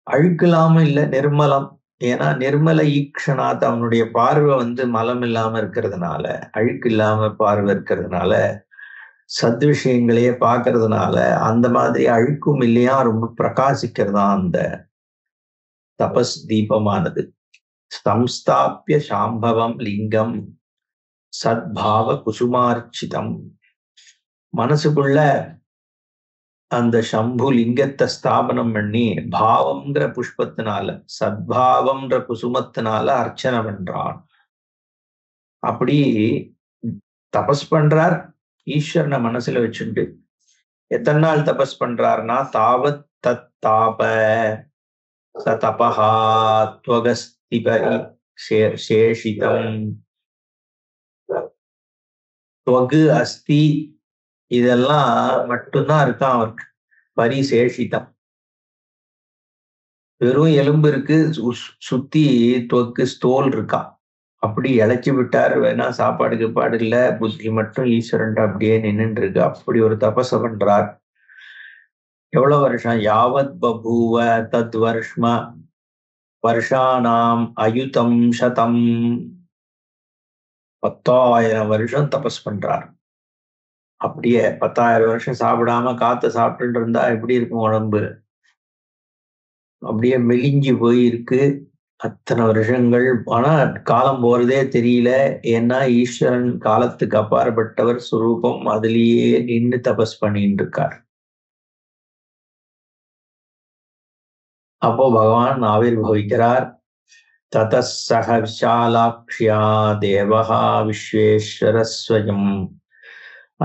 S2: அழுக்கலாம இல்ல, நிர்மலம். ஏன்னா நிர்மல ஈக்ஷணாத், அவனுடைய பார்வை மலம் இல்லாம இருக்கிறதுனால, அழுக்கு இல்லாம பார்வை இருக்கிறதுனால, சத்விஷயங்களையே பார்க்கறதுனால அந்த மாதிரி அழுக்கும் இல்லையா, ரொம்ப பிரகாசிக்கிறதா அந்த தபஸ் தீபமானது. சம்ஸ்தாபிய சாம்பவம் லிங்கம் சத்பாவ குசுமார்ச்சிதம். மனசுக்குள்ள அந்த சம்பு லிங்கத்தை ஸ்தாபனம் பண்ணி பாவம்ன்ற புஷ்பத்தினால, சத்பாவம்ன்ற குசுமத்தினால அர்ச்சனை பண்றான். அப்படி தபஸ் பண்றார் ஈஸ்வரனை மனசுல வச்சுட்டு. எத்தனை நாள் தபஸ் பண்றார்னா தாவத் தத் தாப தபஹா த்வகஸ்திபரி சேஷிதம். துவகு அஸ்தி இதெல்லாம் மட்டும்தான் இருக்கான் அவருக்கு, பரிசேஷிதம். வெறும் எலும்பு இருக்கு, சுத்தி துவக்கு ஸ்தோல் இருக்கான். அப்படி இழைச்சி விட்டார். வேணா சாப்பாடு கீப்பாடு இல்ல, புத்தி மட்டும் ஈஸ்வரன் அப்படியே நின்றுட்டு இருக்கு. அப்படி ஒரு தபச பண்றார். எவ்வளவு வருஷம்? யாவத் பபூவ தத் வருஷானாம் அயுதம் சதம். 10,000 வருஷம் தபஸ் பண்றார். அப்படியே 10,000 வருஷம் சாப்பிடாம காத்த சாப்பிட்டு இருந்தா எப்படி இருக்கும் உடம்பு? அப்படியே மெலிஞ்சு போயிருக்கு அத்தனை வருஷங்கள். ஆனா காலம் போறதே தெரியல. ஏன்னா ஈஸ்வரன் காலத்துக்கு அப்பாற்பட்டவர் சுரூபம், அதுலயே நின்று தபஸ் பண்ணிட்டு இருக்கார். அப்போ பகவான் ஆவிர்பவிக்கிறார். ததசக விஷாலாக்ஷ்யா தேவஹா விஸ்வேஸ்வரஸ்வயம்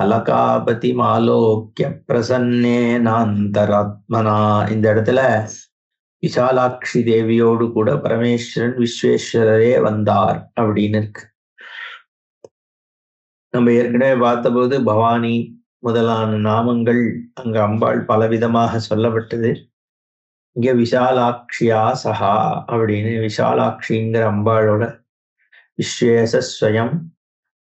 S2: அலகாபதி மாலோக்கிய பிரசன்னேனாந்தராத்மனா. இந்த இடத்துல விஷாலாட்சி தேவியோடு கூட பரமேஸ்வரன் விஸ்வேஸ்வரரே வந்தார் அப்படின்னு இருக்கு. நம்ம ஏற்கனவே பார்த்தபோது பவானி முதலான நாமங்கள் அங்க அம்பாள் பலவிதமாக சொல்லப்பட்டது. இங்க விஷாலாட்சியா சஹா அப்படின்னு விஷாலாட்சிங்கிற அம்பாளோட விஸ்வேசஸ்வயம்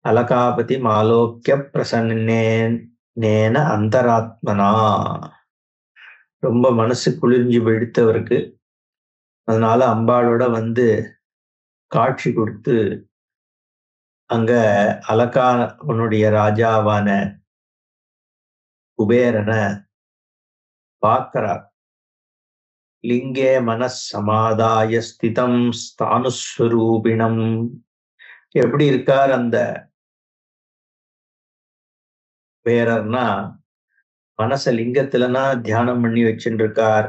S2: அலகாபதி மாலோக்கிய பிரசன்னேன அந்தராத்மனா. ரொம்ப மனசு குளிர்ஞ்சி வெடித்தவருக்கு. அதனால அம்பாளோட காட்சி கொடுத்து அங்க அலகானுடைய ராஜாவான குபேரனை பார்க்கிறார். லிங்கே மனசமாதாய ஸ்திதம் ஸ்தானுஸ்வரூபிணம். எப்படி இருக்கார் அந்த குபேரர்னா, மனச லிங்கத்துலனா தியானம் பண்ணி வச்சுட்டு இருக்கார்.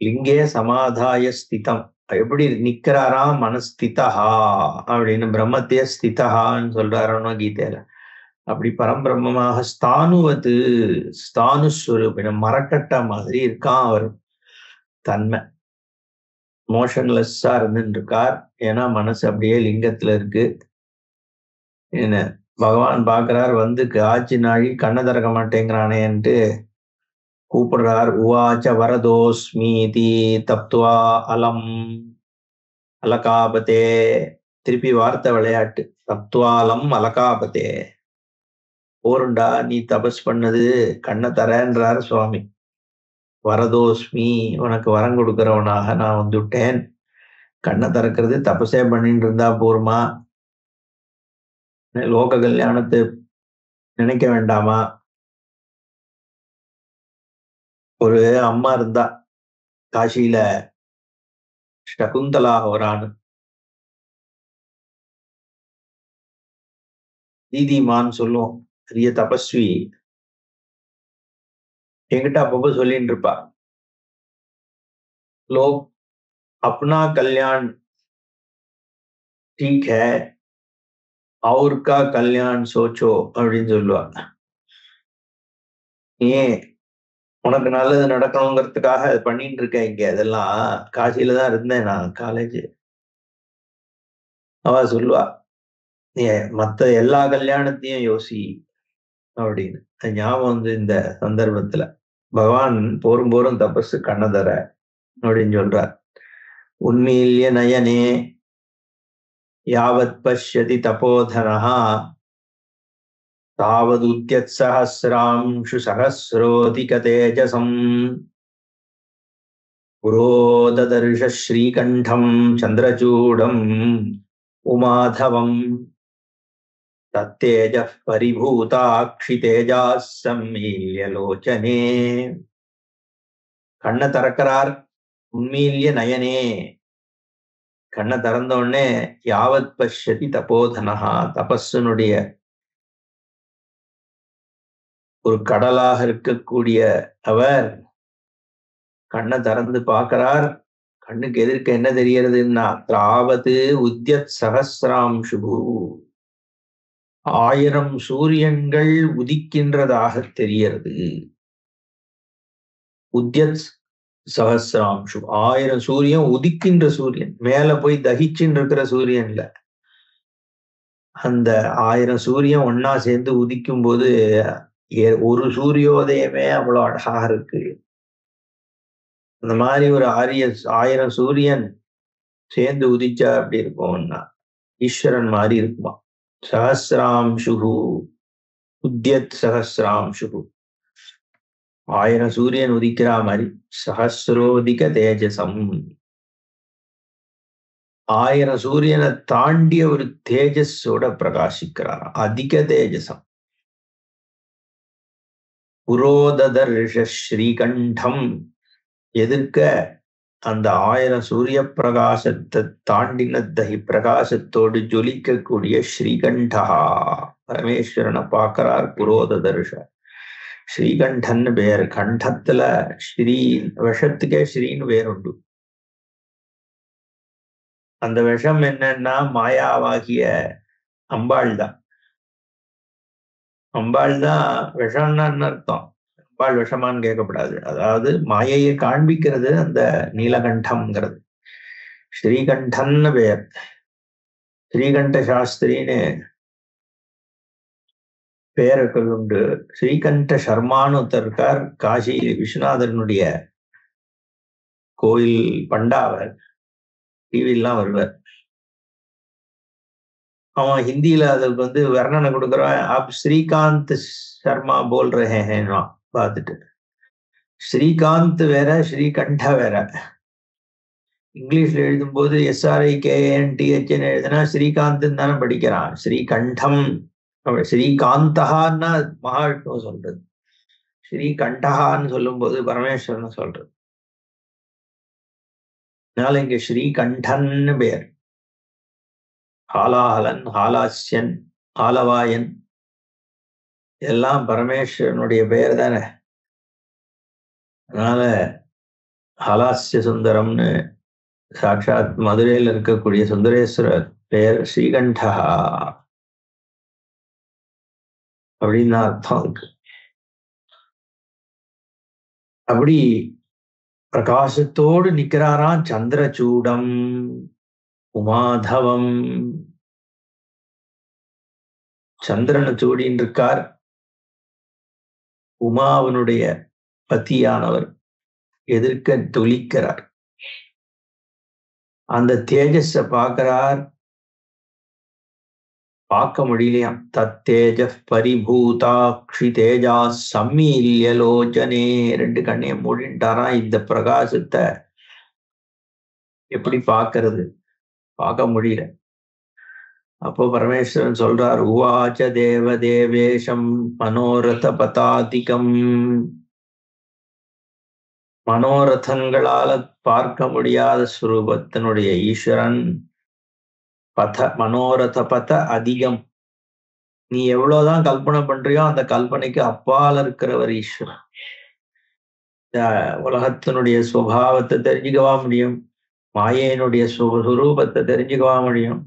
S2: லிங்கே சமாதாய ஸ்திதம், எப்படி நிக்கிறாராம்? மனஸ்திதஹா அப்படின்னு பிரம்மத்தையே ஸ்திதஹான்னு சொல்றாரோ கீதையில. அப்படி பரம்பிரம்மமாக ஸ்தானுவது ஸ்தானுஸ்வரூபினம், மரக்கட்ட மாதிரி இருக்கான் அவர். தன்மை மோஷன்லெஸ்ஸா இருந்துட்டு இருக்கார். ஏன்னா மனசு அப்படியே லிங்கத்துல இருக்கு. என்ன பகவான் பாக்குறார், ஆட்சி நாழி கண்ணை திறக்க மாட்டேங்கிறானேன்ட்டு கூப்பிடுறார். உவாச்ச வரதோஸ்மீதி தப்துவா அலம் அலகாபதே. திருப்பி வார்த்தை விளையாட்டு. தப்துவாலம் அலகாபதே. போருண்டா, நீ தபஸ் பண்ணது கண்ணை தரேன்றார் சுவாமி. வரதோஸ்மி, உனக்கு வரம் கொடுக்கிறவனாக நான் வந்துட்டேன். கண்ணை திறக்கிறது தபசே பண்ணிட்டு இருந்தா போருமா? லோக கல்யாணத்தை நினைக்க வேண்டாமா? ஒரு அம்மா இருந்தா காசியில, சகுந்தலா ஹோரான்னு. தீதிமான்னு சொல்லுவோம், பெரிய தபஸ்வி. என்கிட்ட அப்பப்போ சொல்லிட்டு இருப்பா, लोग अपना कल्याण ठीक है और का कल्याण सोचो அப்படின்னு சொல்லுவா. ஏன் உனக்கு நல்லது நடக்கணுங்கிறதுக்காக அது பண்ணிட்டு இருக்கேன். இங்க அதெல்லாம் காசியில தான் இருந்தேன் நான் காலேஜ். அவ சொல்லுவா, மத்த எல்லா கல்யாணத்தையும் யோசி அப்படின்னு. ஞாபகம் வந்து இந்த சந்தர்ப்பத்துல பகவான் போரும் போரும் தபசு கண்ணதர அப்படின்னு சொல்றார். உண்மையில்ய நயனே யாவத் பஷ்யதி தபோதனஹா தாவதுத்யத் சஹஸ்ராம்ஷு சஹஸ்ரோதிக தேஜசம் புரோததர்ஷ ஸ்ரீகண்டம் சந்திரசூடம் உமாதவம் தத்தேஜः பரிபூதாக்ஷி தேஜாஸ் சம்மீல்ய லோச்சனே. கண்ணை திறக்கிறார். உண்மையில்ய நயனே, கண்ணை திறந்த உடனே யாவத் பஷ்யதி தபோதனஹா, தபஸனுடைய ஒரு கடலாக இருக்கக்கூடிய அவர் கண்ணை திறந்து பார்க்கிறார். கண்ணுக்கு எதிர்க்க என்ன தெரியறதுன்னா, திராவது உத்யத் சஹஸ்ராம்ஷு, 1000 சூரியன்கள் உதிக்கின்றதாக தெரியறது. உத்யத் சஹஸ்ராம்ஷு, 1000 சூரியன், உதிக்கின்ற சூரியன், மேல போய் தகிச்சுன்னு இருக்கிற சூரியன் இல்ல. அந்த 1000 சூரியன் ஒன்னா சேர்ந்து உதிக்கும் போது ஒரு சூரியோதயமே அவ்வளவு அழகாக இருக்கு. அந்த மாதிரி ஒரு 1000 சூரியன் சேர்ந்து உதிச்சா அப்படி இருக்கும்னா ஈஸ்வரன் மாதிரி இருக்குமா. சஹஸ்ராம்ஷு உத்யத் சஹஸ்ராம்ஷு, 1000 சூரியன் உதிக்கிற மாதிரி. சஹஸ்ரோதிக தேஜசம், 1000 சூரியனை தாண்டிய ஒரு தேஜஸோட பிரகாசிக்கிறார். அதிக தேஜசம். புரோததர்ஷ ஸ்ரீகண்டம், எதிர்க்க அந்த 1000 சூரிய பிரகாசத்தை தாண்டின பிரகாசத்தோடு ஜொலிக்கக்கூடிய ஸ்ரீகண்டா பரமேஸ்வரனை பார்க்கிறார். புரோததர்ஷ ஸ்ரீகண்டன் பேர். கண்டத்துல ஸ்ரீ, விஷத்துக்கே ஸ்ரீன்னு பேருண்டு. அந்த விஷம் என்னன்னா மாயாவாகிய அம்பாள் தான். அம்பாள் தான் விஷம்னு அர்த்தம். அம்பாள் விஷமான்னு கேட்கப்படாது. அதாவது மாயையை காண்பிக்கிறது அந்த நீலகண்டம்ங்கிறது. ஸ்ரீகண்டன்னு பேர். ஸ்ரீகண்ட சாஸ்திரின்னு பேருக்கு உண்டு. ஸ்ரீகண்ட சர்மான்னு ஒருத்தர் இருக்கார். காசி விஸ்வநாதனுடைய கோயில் பண்டாவர், டிவிலாம் வருவார். அவன் ஹிந்தியில அதுக்கு வந்து வர்ணனை கொடுக்குறான். அப் ஸ்ரீகாந்த் சர்மா போல் ரஹேன்னா பார்த்துட்டு, ஸ்ரீகாந்த் வேற ஸ்ரீகண்ட வேற. இங்கிலீஷ்ல எழுதும் போது SRIKANTH எழுதுனா ஸ்ரீகாந்த் தானே படிக்கிறான். ஸ்ரீகண்டம், ஸ்ரீகாந்தஹான்னா மகாவிஷ்ணு சொல்றது. ஸ்ரீகண்டஹான்னு சொல்லும் போது பரமேஸ்வரன் சொல்றது. அதனால இங்க ஸ்ரீகண்டன்னு பேர். ஹாலாஹலன், ஹாலாஸ்யன், ஆலவாயன் எல்லாம் பரமேஸ்வரனுடைய பெயர் தானே. அதனால ஹாலாஸ்ய சுந்தரம்னு சாட்சாத் மதுரையில் இருக்கக்கூடிய சுந்தரேஸ்வரர் பெயர் ஸ்ரீகண்டா அப்படின்னு அர்த்தம் இருக்கு. அப்படி பிரகாசத்தோடு நிக்கிறாராம். சந்திரசூடம் உமாதவம், சந்திரனை சூடின்னு இருக்கார். உமாவனுடைய பத்தியானவர் எதிர்க்க துளிக்கிறார். அந்த தேஜஸ பார்க்கிறார், பார்க்க முடியலையாம். தத்தேஜ பரிபூதாக்ஷி தேஜா சம்மீல்யலோச்சனே. 2 கண்ணையும் மூடிட்டாராம். இந்த பிரகாசத்தை எப்படி பார்க்கறது? பார்க்க முடியல. அப்போ பரமேஸ்வரன் சொல்றார், உவாச்ச தேவ தேவேஷம் மனோரத பதாதிகம். மனோரதங்களால பார்க்க முடியாத ஸ்வரூபத்தினுடைய ஈஸ்வரன் மனோரத பத அதிகம். நீ எவ்வளவுதான் கல்பனை பண்றியோ அந்த கல்பனைக்கு அப்பால் இருக்கிறவர் ஈஸ்வரன். இந்த உலகத்தினுடைய சுபாவத்தை தெரிஞ்சுக்கவா முடியும்? மாயையினுடைய சுரூபத்தை தெரிஞ்சுக்கவா முடியும்?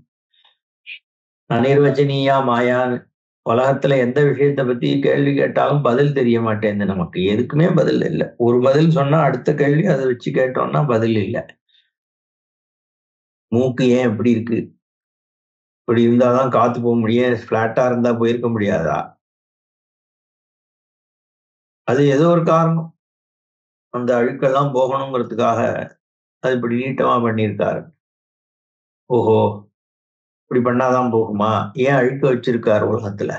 S2: அனிர்வச்சனீயா மாயான்னு உலகத்துல எந்த விஷயத்தை பத்தி கேள்வி கேட்டாலும் பதில் தெரிய மாட்டேங்குது. நமக்கு எதுக்குமே பதில் இல்லை. ஒரு பதில் சொன்னா அடுத்த கேள்வி அதை வச்சு கேட்டோம்னா பதில் இல்லை. மூக்கு ஏன் எப்படி இருக்கு? இப்படி இருந்தாதான் காத்து போக முடியும். பிளாட்டா இருந்தா போயிருக்க முடியாதா? அது ஏதோ ஒரு காரணம். அந்த அழுக்கெல்லாம் போகணுங்கிறதுக்காக அது இப்படி நீட்டமா பண்ணியிருக்காரு. ஓஹோ, இப்படி பண்ணாதான் போகுமா? ஏன் அழுக்க வச்சிருக்காரு உலகத்துல?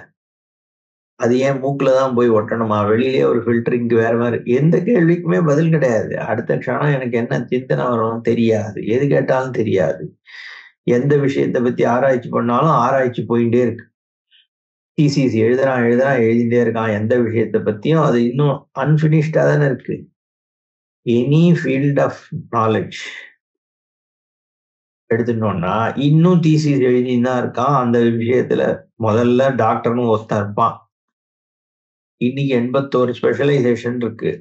S2: அது ஏன் மூக்குலதான் போய் ஒட்டணுமா? வெளியிலேயே ஒரு ஃபில்டரிங் வேற மாதிரி. எந்த கேள்விக்குமே பதில் கிடையாது. அடுத்த க்ஷணம் எனக்கு என்ன சிந்தனை வரும் தெரியாது. எது கேட்டாலும் தெரியாது. எந்த விஷயத்தை பத்தி ஆராய்ச்சி பண்ணாலும் ஆராய்ச்சி போயிட்டே இருக்கு. டிசிசி எழுதுறான் எழுதிட்டே இருக்கான். எந்த விஷயத்தை பத்தியும் அது இன்னும் அன்பினிஷ்டா தானே இருக்கு. எனி ஃபீல்ட் ஆஃப் நாலேஜ் எடுத்துட்டோம்னா இன்னும் டிசிசி எழுதின்னு தான் இருக்கான். அந்த விஷயத்துல முதல்ல டாக்டர்னு ஒருத்தன் இருப்பான். இன்னைக்கு 81 ஸ்பெஷலைசேஷன் இருக்கு.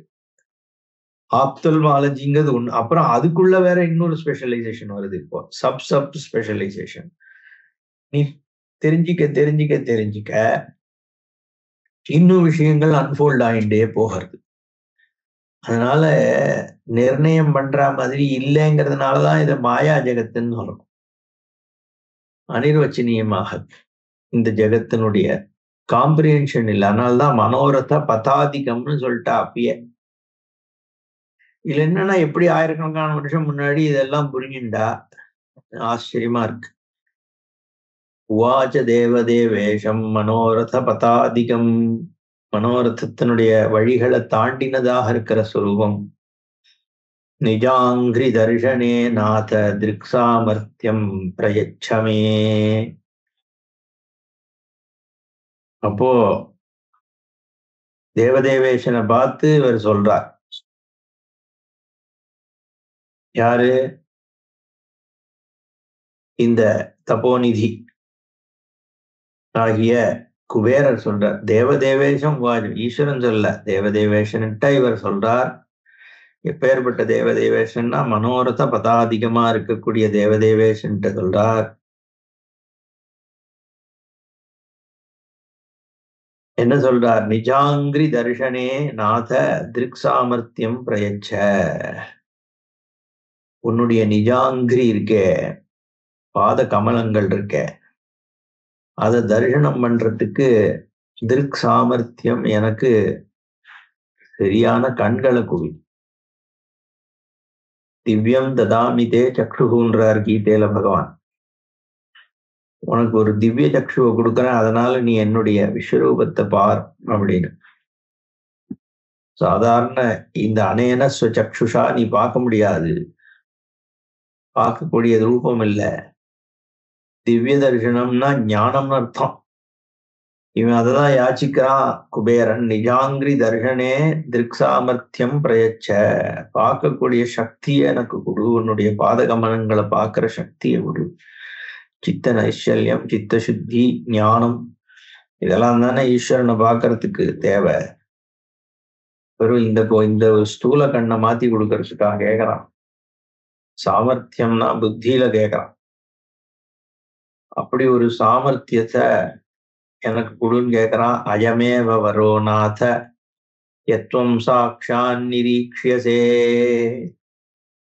S2: ஆப்தல்மாலஜிங்கிறது ஒண்ணு. அப்புறம் அதுக்குள்ள வேற இன்னொரு ஸ்பெஷலைசேஷன் வருது. இப்போ சப் ஸ்பெஷலைசேஷன். நீ தெரிஞ்சிக்க இன்னும் விஷயங்கள் அன்ஃபோல்ட் ஆகிட்டே போகிறது. அதனால நிர்ணயம் பண்ற மாதிரி இல்லைங்கிறதுனாலதான் இதை மாயா ஜெகத்துன்னு சொல்லணும். அனிர்வச்சனீயமாக இந்த ஜெகத்தினுடைய காம்ப்ரிஹென்ஷன் இல்லை. அதனால்தான் மனோரத பதாதிகம்னு சொல்லிட்டா. அப்பயே இதுல என்னன்னா, எப்படி ஆயிரக்கணக்கான வருஷம் முன்னாடி இதெல்லாம் புரிஞ்சுண்டா ஆச்சரியமா இருக்கு. உவாச்ச தேவதேவேஷம் மனோரத பதாதிகம். மனோரதத்தினுடைய வழிகளை தாண்டினதாக இருக்கிற சுரூபம். நிஜாங்கிரி தர்ஷனே நாத திருக்ஷாமர்த்தியம் பிரயச்சமே. அப்போ தேவதேவேஷனை பார்த்து இவர் சொல்றார். யாரு? இந்த தபோநிதி ஆகிய குபேரர் சொல்றார். தேவதேவேஷம் ஈஸ்வரன் சொல்ல, தேவதேவேஷன்ட்டா இவர் சொல்றார். எப்பேற்பட்ட தேவதேவேஷன்னா மனோரத பதாதிகமா இருக்கக்கூடிய தேவதேவேஷன்ட்ட சொல்றார். என்ன சொல்றார்? நிஜாங்கிரி தர்ஷனே நாத திருக் சாமர்த்தியம் பிரயச்ச. உன்னுடைய நிஜாங்கிரி இருக்கே, பாத கமலங்கள் இருக்க, அதை தரிசனம் பண்றதுக்கு திருக் சாமர்த்தியம் எனக்கு சரியான கண்களை குவி. திவ்யம் ததாமிதே சக்ஷுன்றார் கீதையில பகவான். உனக்கு ஒரு திவ்ய சக்ஷுவை கொடுக்குறேன், அதனால நீ என்னுடைய விஸ்வரூபத்தை பார் அப்படின்னு. சாதாரண இந்த அனேன சக்ஷுஷா நீ பார்க்க முடியாது, பார்க்கக்கூடிய ரூபம் இல்லை. திவ்ய தரிசனம்னா ஞானம்னு அர்த்தம். இவன் அததான் யாச்சிக்கிறான் குபேரன். நிஜாங்கிரி தர்ஷனே திருக் சாமர்த்தியம் பிரயச்ச. பார்க்கக்கூடிய சக்தியை எனக்கு கொடு, உன்னுடைய பாதகமனங்களை பார்க்கிற சக்தியை கொடு. சித்த நைஷல்யம், சித்த சுத்தி, ஞானம், இதெல்லாம் தானே ஈஸ்வரனை பார்க்கறதுக்கு தேவை. வெறும் இந்த ஸ்தூல கண்ணை மாத்தி கொடுக்கறதுக்காக கேட்கறான். சாமர்த்தியம்னா புத்தியில கேட்கறான். அப்படி ஒரு சாமர்த்தியத்தை எனக்கு கொடுன்னு கேட்கறான். அயமேவ வரோநாத யத்வம் சாக்ஷான் நிரீக்ஷியசே.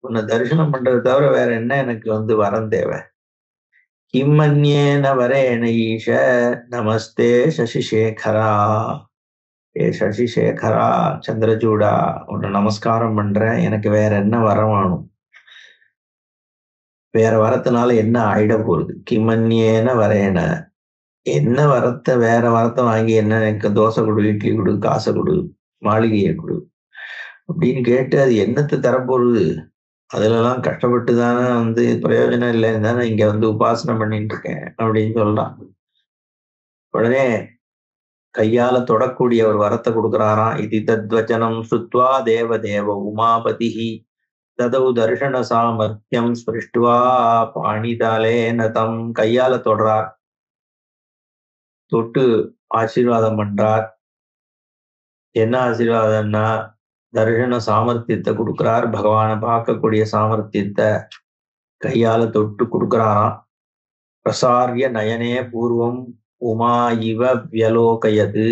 S2: உன்னை தரிசனம் பண்றது தவிர வேற என்ன எனக்கு வரம் தேவை? கிம்மன்யேன வரேண ஈஷ நமஸ்தே சசிசேகரா. ஏ சசிசேகரா சந்திரசூடா, உன்னை நமஸ்காரம் பண்றேன், எனக்கு வேற என்ன வரம் வேணும்? வேற வரத்தினால என்ன ஆயிட போகுது? கிமன்யேன வரேன, என்ன வரத்தை, வேற வரத்தை வாங்கி என்ன, எனக்கு தோசை கொடு, இட்லி கொடு, காசை கொடு, மாளிகையை கொடு அப்படின்னு கேட்டு அது என்னத்தை தரப்போகுது? அதுலலாம் கஷ்டப்பட்டு தானே பிரயோஜனம் இல்லைன்னு தானே இங்க உபாசனை பண்ணிட்டு இருக்கேன் அப்படின்னு சொல்றான். உடனே கையால தொடக்கூடிய ஒரு வரத்தை கொடுக்குறாராம். இது தத்வச்சனம் சுத்வா தேவ தேவ உமாபதிஹி ததௌ தர்ஷன சாமர்த்தியம் ஸ்பிருஷ்டுவா பாணிதாலே நதம். கையால தொடரார், தொட்டு ஆசீர்வாதம் பண்றார். என்ன ஆசீர்வாதம்னா தர்ஷன சாமர்த்தியத்தை கொடுக்கிறார், பகவானை பார்க்கக்கூடிய சாமர்த்தியத்தை கையால தொட்டு கொடுக்கிறாராம். பிரசாரிய நயனே பூர்வம் உமா இவ வியலோகயது.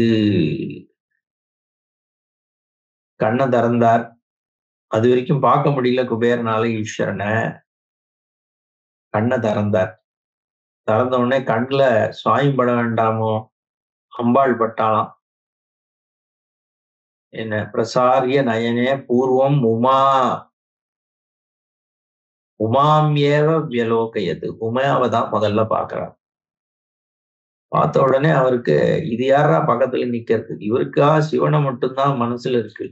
S2: கண்ணை திறந்தார், அது வரைக்கும் பார்க்க முடியல குபேரனால ஈஸ்வரனை. கண்ணை திறந்தார், திறந்த உடனே கண்ணுல சுவாமி பட வேண்டாமோ, அம்பாள் பட்டாளாம். என்ன பிரசாரிய நயனே பூர்வம் உமா உமாம்யேவ வியலோகயது. உமையாவை தான் முதல்ல பார்க்கிறார். பார்த்த உடனே அவருக்கு இது யாரா பக்கத்துல நிக்கிறது, இவருக்கா சிவனை மட்டும்தான் மனசுல இருக்கு.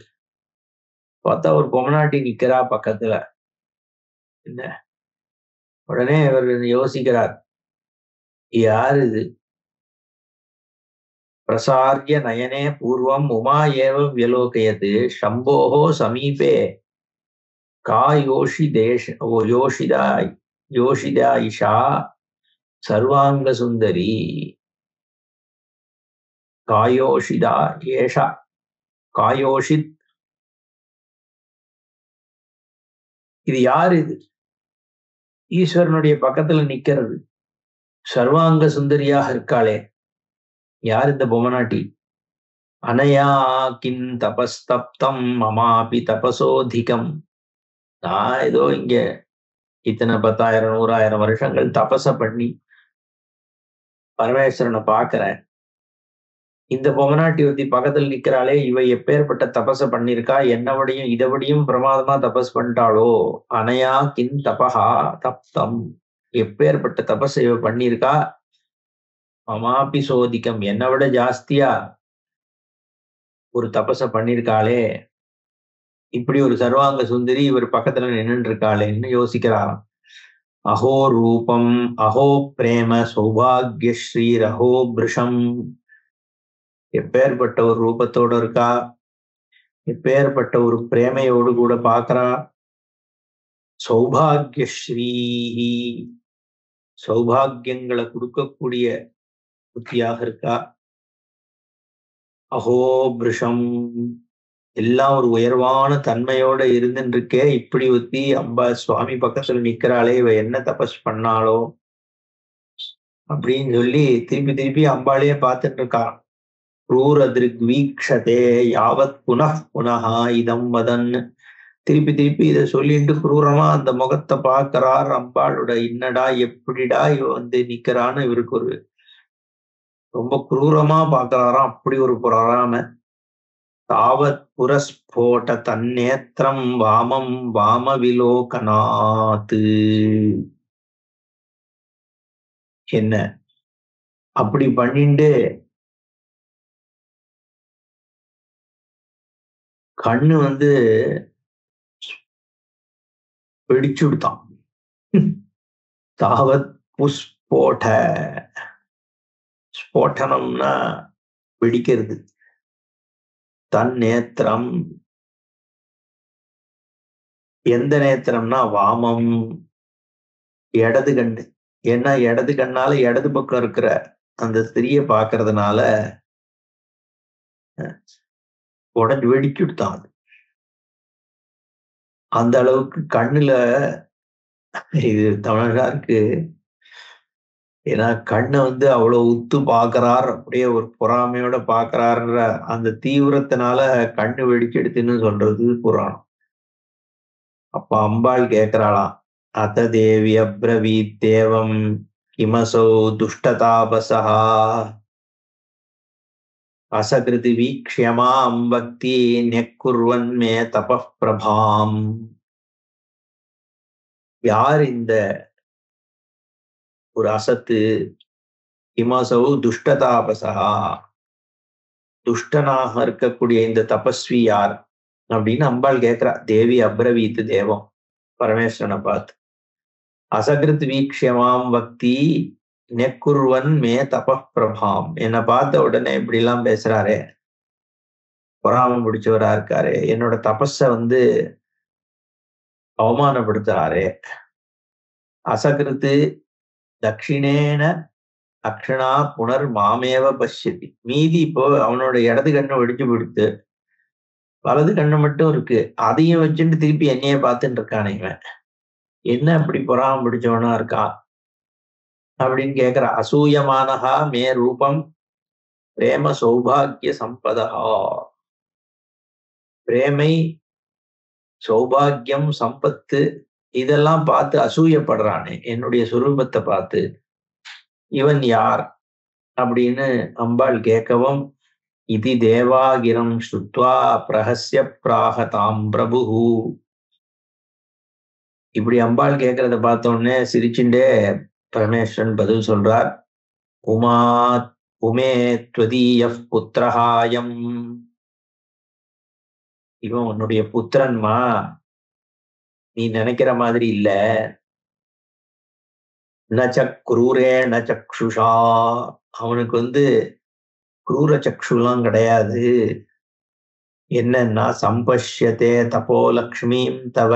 S2: பார்த்தா ஒரு பொம்மநாட்டி நிக்கிறா பக்கத்துல. என்ன உடனே இவர் யோசிக்கிறார், யார் இது? பிரசாரிய நயனே பூர்வம் உமா ஏவ வியலோகயது சம்போஹோ சமீபே கா யோஷிதா இஷா சர்வாங்க சுந்தரி. காயோஷிதா ஏஷா, காயோஷித், இது யாரு? இது ஈஸ்வரனுடைய பக்கத்துல நிக்கிறது, சர்வாங்க சுந்தரியாக இருக்காளே, யார் இந்த பொம்மநாட்டி? அனயா கின் தபஸ்தப்தம் மமாபி தபசோதிகம். நான் ஏதோ இங்க இத்தனை 10,000 100,000 வருஷங்கள் தபச பண்ணி பரமேஸ்வரனை பார்க்கிறேன். இந்த பொம்மநாட்டி பக்கத்துல நிக்கிறாளே, இவ எப்பேற்பட்ட தபச பண்ணிருக்கா, என்னவடையும் இதவடையும் பிரமாதமா தபஸ் பண்ணிட்டாளோ. அனையா கின் தபஹா தப்தம், எப்பேற்பட்ட தபஸ் இவ பண்ணிருக்கா. மமாபி சோதிக்கம், என்னை விட ஜாஸ்தியா ஒரு தபச பண்ணிருக்காளே. இப்படி ஒரு சர்வாங்க சுந்தரி இவர் பக்கத்துல நின்று இருக்காளேன்னு யோசிக்கிறாராம். அஹோ ரூபம் அஹோ பிரேம சௌபாகிய ஸ்ரீர் அஹோ பிருஷம். எப்பேற்பட்ட ஒரு ரூபத்தோட இருக்கா, எப்பேற்பட்ட ஒரு பிரேமையோடு கூட பார்க்கிறா. சௌபாகிய ஸ்ரீஹி, சௌபாகியங்களை கொடுக்கக்கூடிய புத்தியாக இருக்கா. அஹோ பிருஷம், எல்லாம் ஒரு உயர்வான தன்மையோட இருந்துருக்கே. இப்படி ஒத்தி அம்பா சுவாமி பக்கத்துல நிக்கிறாளே, இவ என்ன தபஸ் பண்ணாளோ அப்படின்னு சொல்லி திருப்பி திருப்பி அம்பாளையே பார்த்துட்டு இருக்கான். க்ரூரதிருக் வீக்ஷதே யாவத் புனః புனஹா இதம் வதன். திருப்பி திருப்பி இதை சொல்லிட்டு குரூரமா அந்த முகத்தை பார்க்கிறார். அம்பாளோட இன்னடா எப்படிடா இவ நிக்கிறான்னு இவருக்கு ஒரு ரொம்ப குரூரமா பார்க்கிறாராம். அப்படி ஒரு பொறாம. தாவத் புரஸ்போட தன்னேத்திரம் வாமம் வாமவிலோகனாத்து. என்ன அப்படி பண்ணிட்டு கண்ணு வெடிச்சு விடுத்தான். தாவத் புஸ்போட, ஸ்போட்டனம்னா வெடிக்கிறது. தன் நேத்திரம், எந்த நேத்திரம்னா வாமம், இடது கண்ணு. ஏன்னா இடது கண்ணால இடது பக்கம் இருக்கிற அந்த ஸ்திரியை பார்க்கறதுனால உடஞ்சு வெடிச்சு விடுத்தான். அந்த அளவுக்கு கண்ணுல இது தமிழகா இருக்கு. ஏன்னா கண்ணை அவ்வளவு உத்து பாக்குறார், அப்படியே ஒரு பொறாமையோட பாக்குறாருன்ற அந்த தீவிரத்தினால கண்ணு வெடிச்செடுத்துன்னு சொல்றது புராணம். அப்ப அம்பாள் கேட்கிறாளாம், அத தேவி அப்ரவீத் தேவம் கிமசோ துஷ்டதாபசா. அசகிருதி வீக்ஷ்யமாம் பக்தி நெக்குர்வன் மே தபः பிரபாம். யார் இந்த ஒரு அசத்து, இமசௌ துஷ்டதாபசா, துஷ்டனாக இருக்கக்கூடிய இந்த தபஸ்வி யார் அப்படின்னு அம்பாள் கேட்கிறா. தேவி அப்ரவீத்து தேவம் பரமேஸ்வரனை பார்த்து, அசகிருத் வீக்ஷ்யமாம் பக்தி நெக்குர்வன் மே தபः பிரபாம். என்னை பார்த்த உடனே இப்படி எல்லாம் பேசுறாரே, பொறாமம் பிடிச்சவரா இருக்காரு, என்னோட தபஸ அவமானப்படுத்துறாரே. அசகிருத்து தட்சிணேன அக்ஷணா புனர் மாமேவ பஷ்யதி. மீதி இப்போ அவனோட இடது கண்ணை வெடிச்சு விடுத்து, வலது கண்ணு மட்டும் இருக்கு, அதையும் வச்சுட்டு திருப்பி என்னைய பார்த்துட்டு இருக்கானே, இவன் என்ன அப்படி பொறாம பிடிச்சவனா இருக்கான் அப்படின்னு கேக்குற. அசூயமானஹா மே ரூபம் பிரேம சௌபாகிய சம்பதா. பிரேமை, சௌபாகியம், சம்பத்து இதெல்லாம் பார்த்து அசூயப்படுறானே என்னுடைய சுரூபத்தை பார்த்து, இவன் யார் அப்படின்னு அம்பாள் கேட்கவும், இதி தேவாகிரம் ஸ்ருத்வா பிரஹஸ்ய பிராகதாம் பிரபு. இப்படி அம்பாள் கேட்கறத பார்த்த உடனே சிரிச்சுண்டே பரமேஸ்வரன் பதில் சொல்றார். உமே த்வதீய புத்திரஹாயம். இவன் உன்னுடைய புத்திரன்மா, நீ நினைக்கிற மாதிரி இல்ல. நச்ச குரூரேண சக்ஷுஷா. அவனுக்கு குரூர சக்ஷுலாம் கிடையாது. என்னன்னா சம்பஷ்யத்தே தபோலக்ஷ்மீம் தவ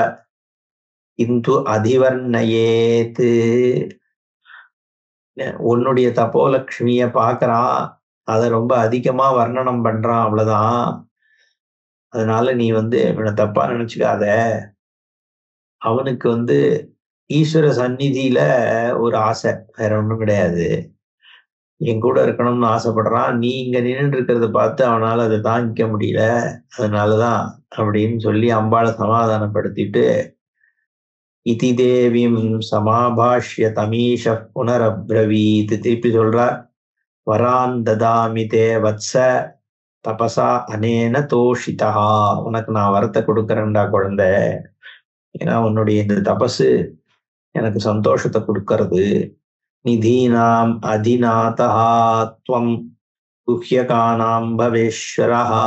S2: இந்து அதிவர்ணயேத்து. உன்னுடைய தபோலக்ஷ்மிய பாக்குறான், அதை ரொம்ப அதிகமா வர்ணனம் பண்றான், அவ்வளவுதான். அதனால நீ இவனை தப்பா நினைச்சுக்காத. அவனுக்கு ஈஸ்வர சந்நிதியில ஒரு ஆசை, வேற ஒண்ணும் கிடையாது. என் கூட இருக்கணும்னு ஆசைப்படுறான். நீ இங்க நின்று இருக்கிறத பார்த்து அவனால அதை தாங்கிக்க முடியல, அதனாலதான் அப்படின்னு சொல்லி அம்பாளை சமாதானப்படுத்திட்டு, இதி தேவிம் சமாபாஷ்ய தமீஷ புனரப்ரவீத். திருப்பி சொல்றார். வரான் ததாமி தே வத்ச தபசா அனேன தோஷிதா. உனக்கு நான் வரத்தை கொடுக்கறேன்டா குழந்தை, ஏன்னா உன்னுடைய இந்த தபசு எனக்கு சந்தோஷத்தை கொடுக்கறது. நிதீனாம் அதிநாதஹாத்வம் குஹ்யகானாம் பவேஸ்வரஹா.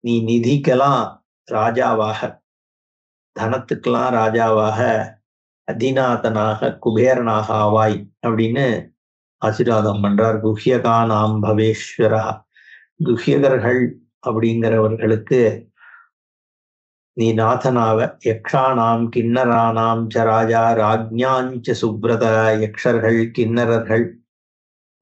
S2: நீ நிதிக்கெல்லாம் ராஜாவாக, தனத்துக்கெல்லாம் ராஜாவாக, அதிநாதனாக, குபேரனாக ஆவாய் அப்படின்னு ஆசீர்வாதம் பண்றார். குஹ்யகானாம் பவேஸ்வரஹா. குஹ்யகர்கள் அப்படிங்கிறவர்களுக்கு நீ நாதனாவ. யக்ஷானாம் கிண்ணரானாம் ச ராஜா ராஜ்ஞாஞ்ச சுப்ரத. யக்ஷர்கள், கிண்ணறர்கள்,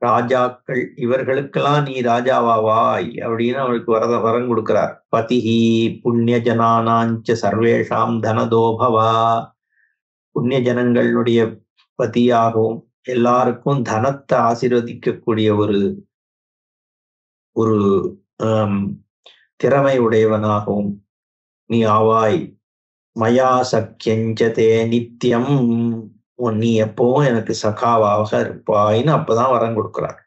S2: ராஜாக்கள் இவர்களுக்கெல்லாம் நீ ராஜாவாவாய் அப்படின்னு அவருக்கு வரம் கொடுக்கிறார். பதிஹி புண்ணிய ஜனானாஞ்ச சர்வேஷாம் தனதோபவா. புண்ணிய ஜனங்களுடைய பதியாகவும் எல்லாருக்கும் தனத்தை ஆசீர்வதிக்கக்கூடிய ஒரு திறமை உடையவனாகவும் நீ ஆவாய். மயா சக்கியஞ்சதே நித்தியம். நீ எப்பவும் எனக்கு சகாவாக இருப்பாயின்னு அப்பதான் வரம் கொடுக்கிறார்.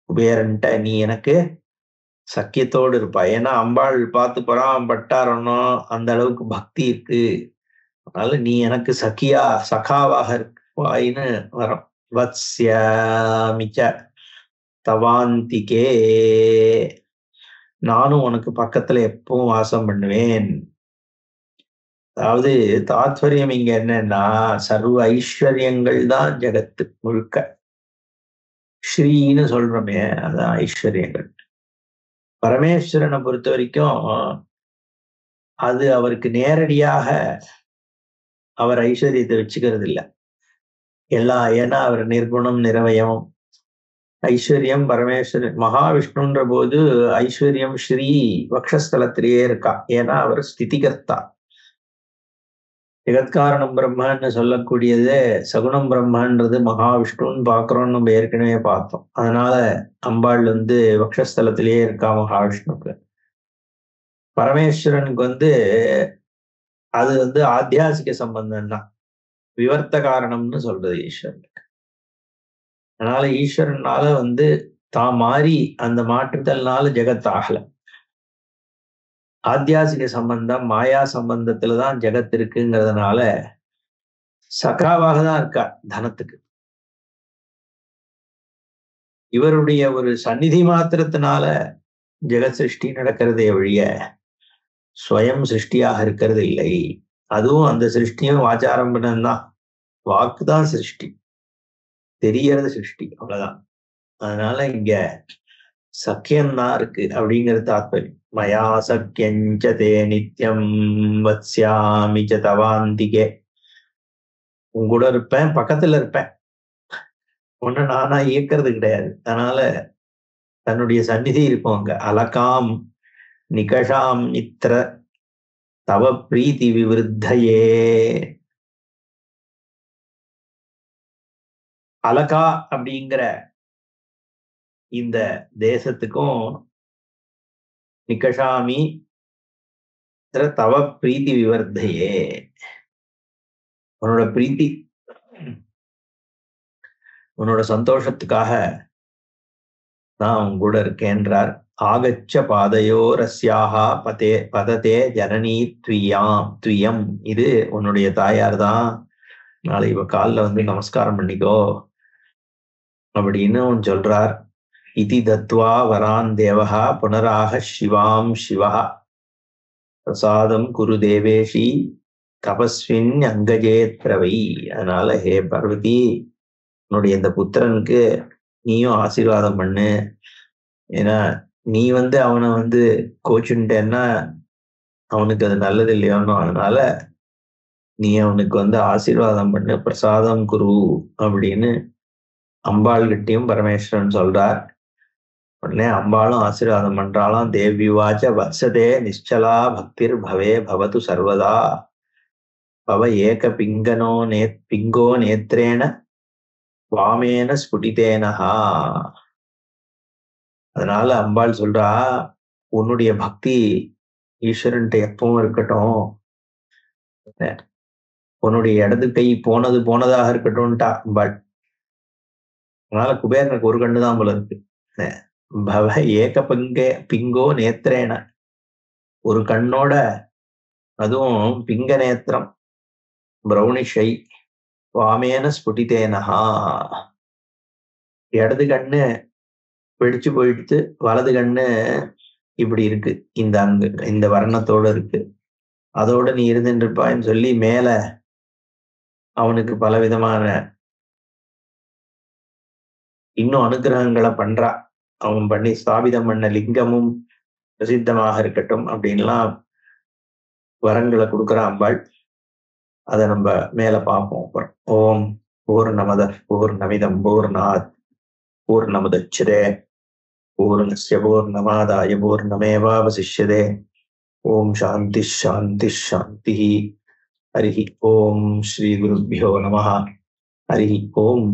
S2: குபேரன்ட்ட நீ எனக்கு சக்கியத்தோடு இருப்பாய். ஏன்னா அம்பாள் பார்த்து பராமப்பட்டாரனோ அந்த அளவுக்கு பக்தி இருக்கு, அதனால நீ எனக்கு சகாவாக இருப்பாயின்னு வரம். வத்ஸ்யாமிச்ச தவாந்திகே. நானும் உனக்கு பக்கத்துல எப்பவும் வாசம் பண்ணுவேன். அதாவது தாத்பரியம் இங்க என்னன்னா, சர்வ ஐஸ்வர்யங்கள் தான் ஜெகத்து முழுக்க. ஸ்ரீன்னு சொல்றோமே, அதான் ஐஸ்வர்யங்கள். பரமேஸ்வரனை பொறுத்த வரைக்கும் அது அவருக்கு நேரடியாக அவர் ஐஸ்வர்யத்தை வச்சுக்கிறது இல்லை. ஏன்னா அவர் நிர்குணம், நிரவயம். ஐஸ்வர்யம் பரமேஸ்வரன் மகாவிஷ்ணுன்ற போது ஐஸ்வர்யம் ஸ்ரீ வக்ஷஸ்தலத்திலேயே இருக்கா. ஏன்னா அவர் ஸ்திதிகர்த்தா. ஜெகத்காரணம் பிரம்மன்னு சொல்லக்கூடியது சகுணம் பிரம்மன்றது மகாவிஷ்ணுன்னு பாக்குறோம்னு நம்ம ஏற்கனவே பார்த்தோம். அதனால அம்பாள் வக்ஷஸ்தலத்திலேயே இருக்கா மகாவிஷ்ணுக்கு. பரமேஸ்வரனுக்கு அது ஆத்தியாசிக சம்பந்தம் தான், விவர்த்த காரணம்னு சொல்றது ஈஸ்வரனுக்கு. அதனால ஈஸ்வரனால தான் மாறி அந்த மாற்றுதல்னால ஜெகத் ஆகல. ஆத்தியாசிக சம்பந்தம் மாயா சம்பந்தத்துலதான் ஜெகத் இருக்குங்கிறதுனால சகாவாக தான் இருக்கா தனத்துக்கு. இவருடைய ஒரு சந்நிதி மாத்திரத்தினால ஜெகத் சிருஷ்டி நடக்கிறதே ஒழிய ஸ்வயம் சிருஷ்டியாக இருக்கிறது இல்லை. அதுவும் அந்த சிருஷ்டியும் வாச்சாரம்பணம் தான். வாக்குதான் சிருஷ்டி, தெரியறது சிருஷ்டி, அவ்வளவுதான். அதனால இங்க சக்கியம்தான் இருக்கு அப்படிங்கிறது தாத்பரியம். மயா சக்கியஞ்சதே நித்யம் வத்ஸ்யாமி ச தவாந்திகே. உங்கூட இருப்பேன், பக்கத்துல இருப்பேன், ஒண்ணு நானா இயக்கிறது கிடையாது. அதனால தன்னுடைய சந்நிதி இருக்கும் அங்க. அலகாம் நிகஷாம் நித்திர தவ பிரீதி விவருத்தையே. அலகா அப்படிங்கிற இந்த தேசத்துக்கும் நிகஷாமி தவ பிரீத்தி விவர்த்தையே, உன்னோட பிரீத்தி, உன்னோட சந்தோஷத்துக்காக நான் உன் கூட இருக்கேன்றார். ஆகச்ச பாதையோ ரஸ்யாகா பதே பததே ஜனனி துவியம். இது உன்னுடைய தாயார் தான், நாளை இவ காலில் வந்து நமஸ்காரம் பண்ணிக்கோ அப்படின்னு அவன் சொல்றார். இதி தத்வா வரான் தேவஹா புனராக சிவாம் சிவா பிரசாதம் குரு தேவேஷி தபஸ்வின் அங்கஜேத்ரவை. அதனால ஹே பார்வதி, உன்னுடைய இந்த புத்திரனுக்கு நீயும் ஆசீர்வாதம் பண்ணு. ஏன்னா நீ வந்து அவனை வந்து கோச்சுட்டேன்னா அவனுக்கு அது நல்லது இல்லையோன்னு, அதனால நீ அவனுக்கு வந்து ஆசீர்வாதம் பண்ணு, பிரசாதம் குரு அப்படின்னு அம்பாள் கிட்டையும் பரமேஸ்வரன் சொல்றார். உடனே அம்பாளும் ஆசீர்வாதம் பண்றாளாம். தேவிவாச்ச வத்சதே நிச்சலா பக்திர் பவே பவது சர்வதா பவ ஏக பிங்கோ நேத்ரேன வாமேன ஸ்புடிதேனஹா. அதனால அம்பாள் சொல்றா, உன்னுடைய பக்தி ஈஸ்வரன்ட்ட எப்பவும் இருக்கட்டும், உன்னுடைய இடது கை போனதாக இருக்கட்டும்ட்டா அம்பாள். அதனால குபேரனுக்கு ஒரு கண்ணு தான் போல இருக்கு. பவ ஏக பிங்கோ நேத்திரேன, ஒரு கண்ணோட, அதுவும் பிங்க நேத்திரம் பிரௌனிஷை, வாமேன ஸ்புடிதேனஹா, இடது கண்ணு வெடிச்சு போயிடுத்து, வலது கண்ணு இப்படி இருக்கு, இந்த வர்ணத்தோட இருக்கு, அதோட நீ இருந்துட்டு இருப்பான்னு சொல்லி மேல அவனுக்கு பல விதமான இன்னும் அனுகிரகங்களை பண்றா. அவன் பண்ணி ஸ்தாபிதம் பண்ண லிங்கமும் பிரசித்தமாக இருக்கட்டும் அப்படின்லாம் வரங்களை கொடுக்குற அம்பாள். அதை நம்ம மேல பார்ப்போம் அப்புறம். ஓம் பூர்ணமத பூர்ணமிதம் பூர்ணாத் பூர்ணமுதச்யதே பூர்ணஸ்ய பூர்ணமாதாய பூர்ணமேவாவசிஷ்யதே. ஓம் சாந்தி சாந்தி சாந்தி. ஹரி ஓம் ஸ்ரீ குருभ्यो நமः. ஹரி ஓம்.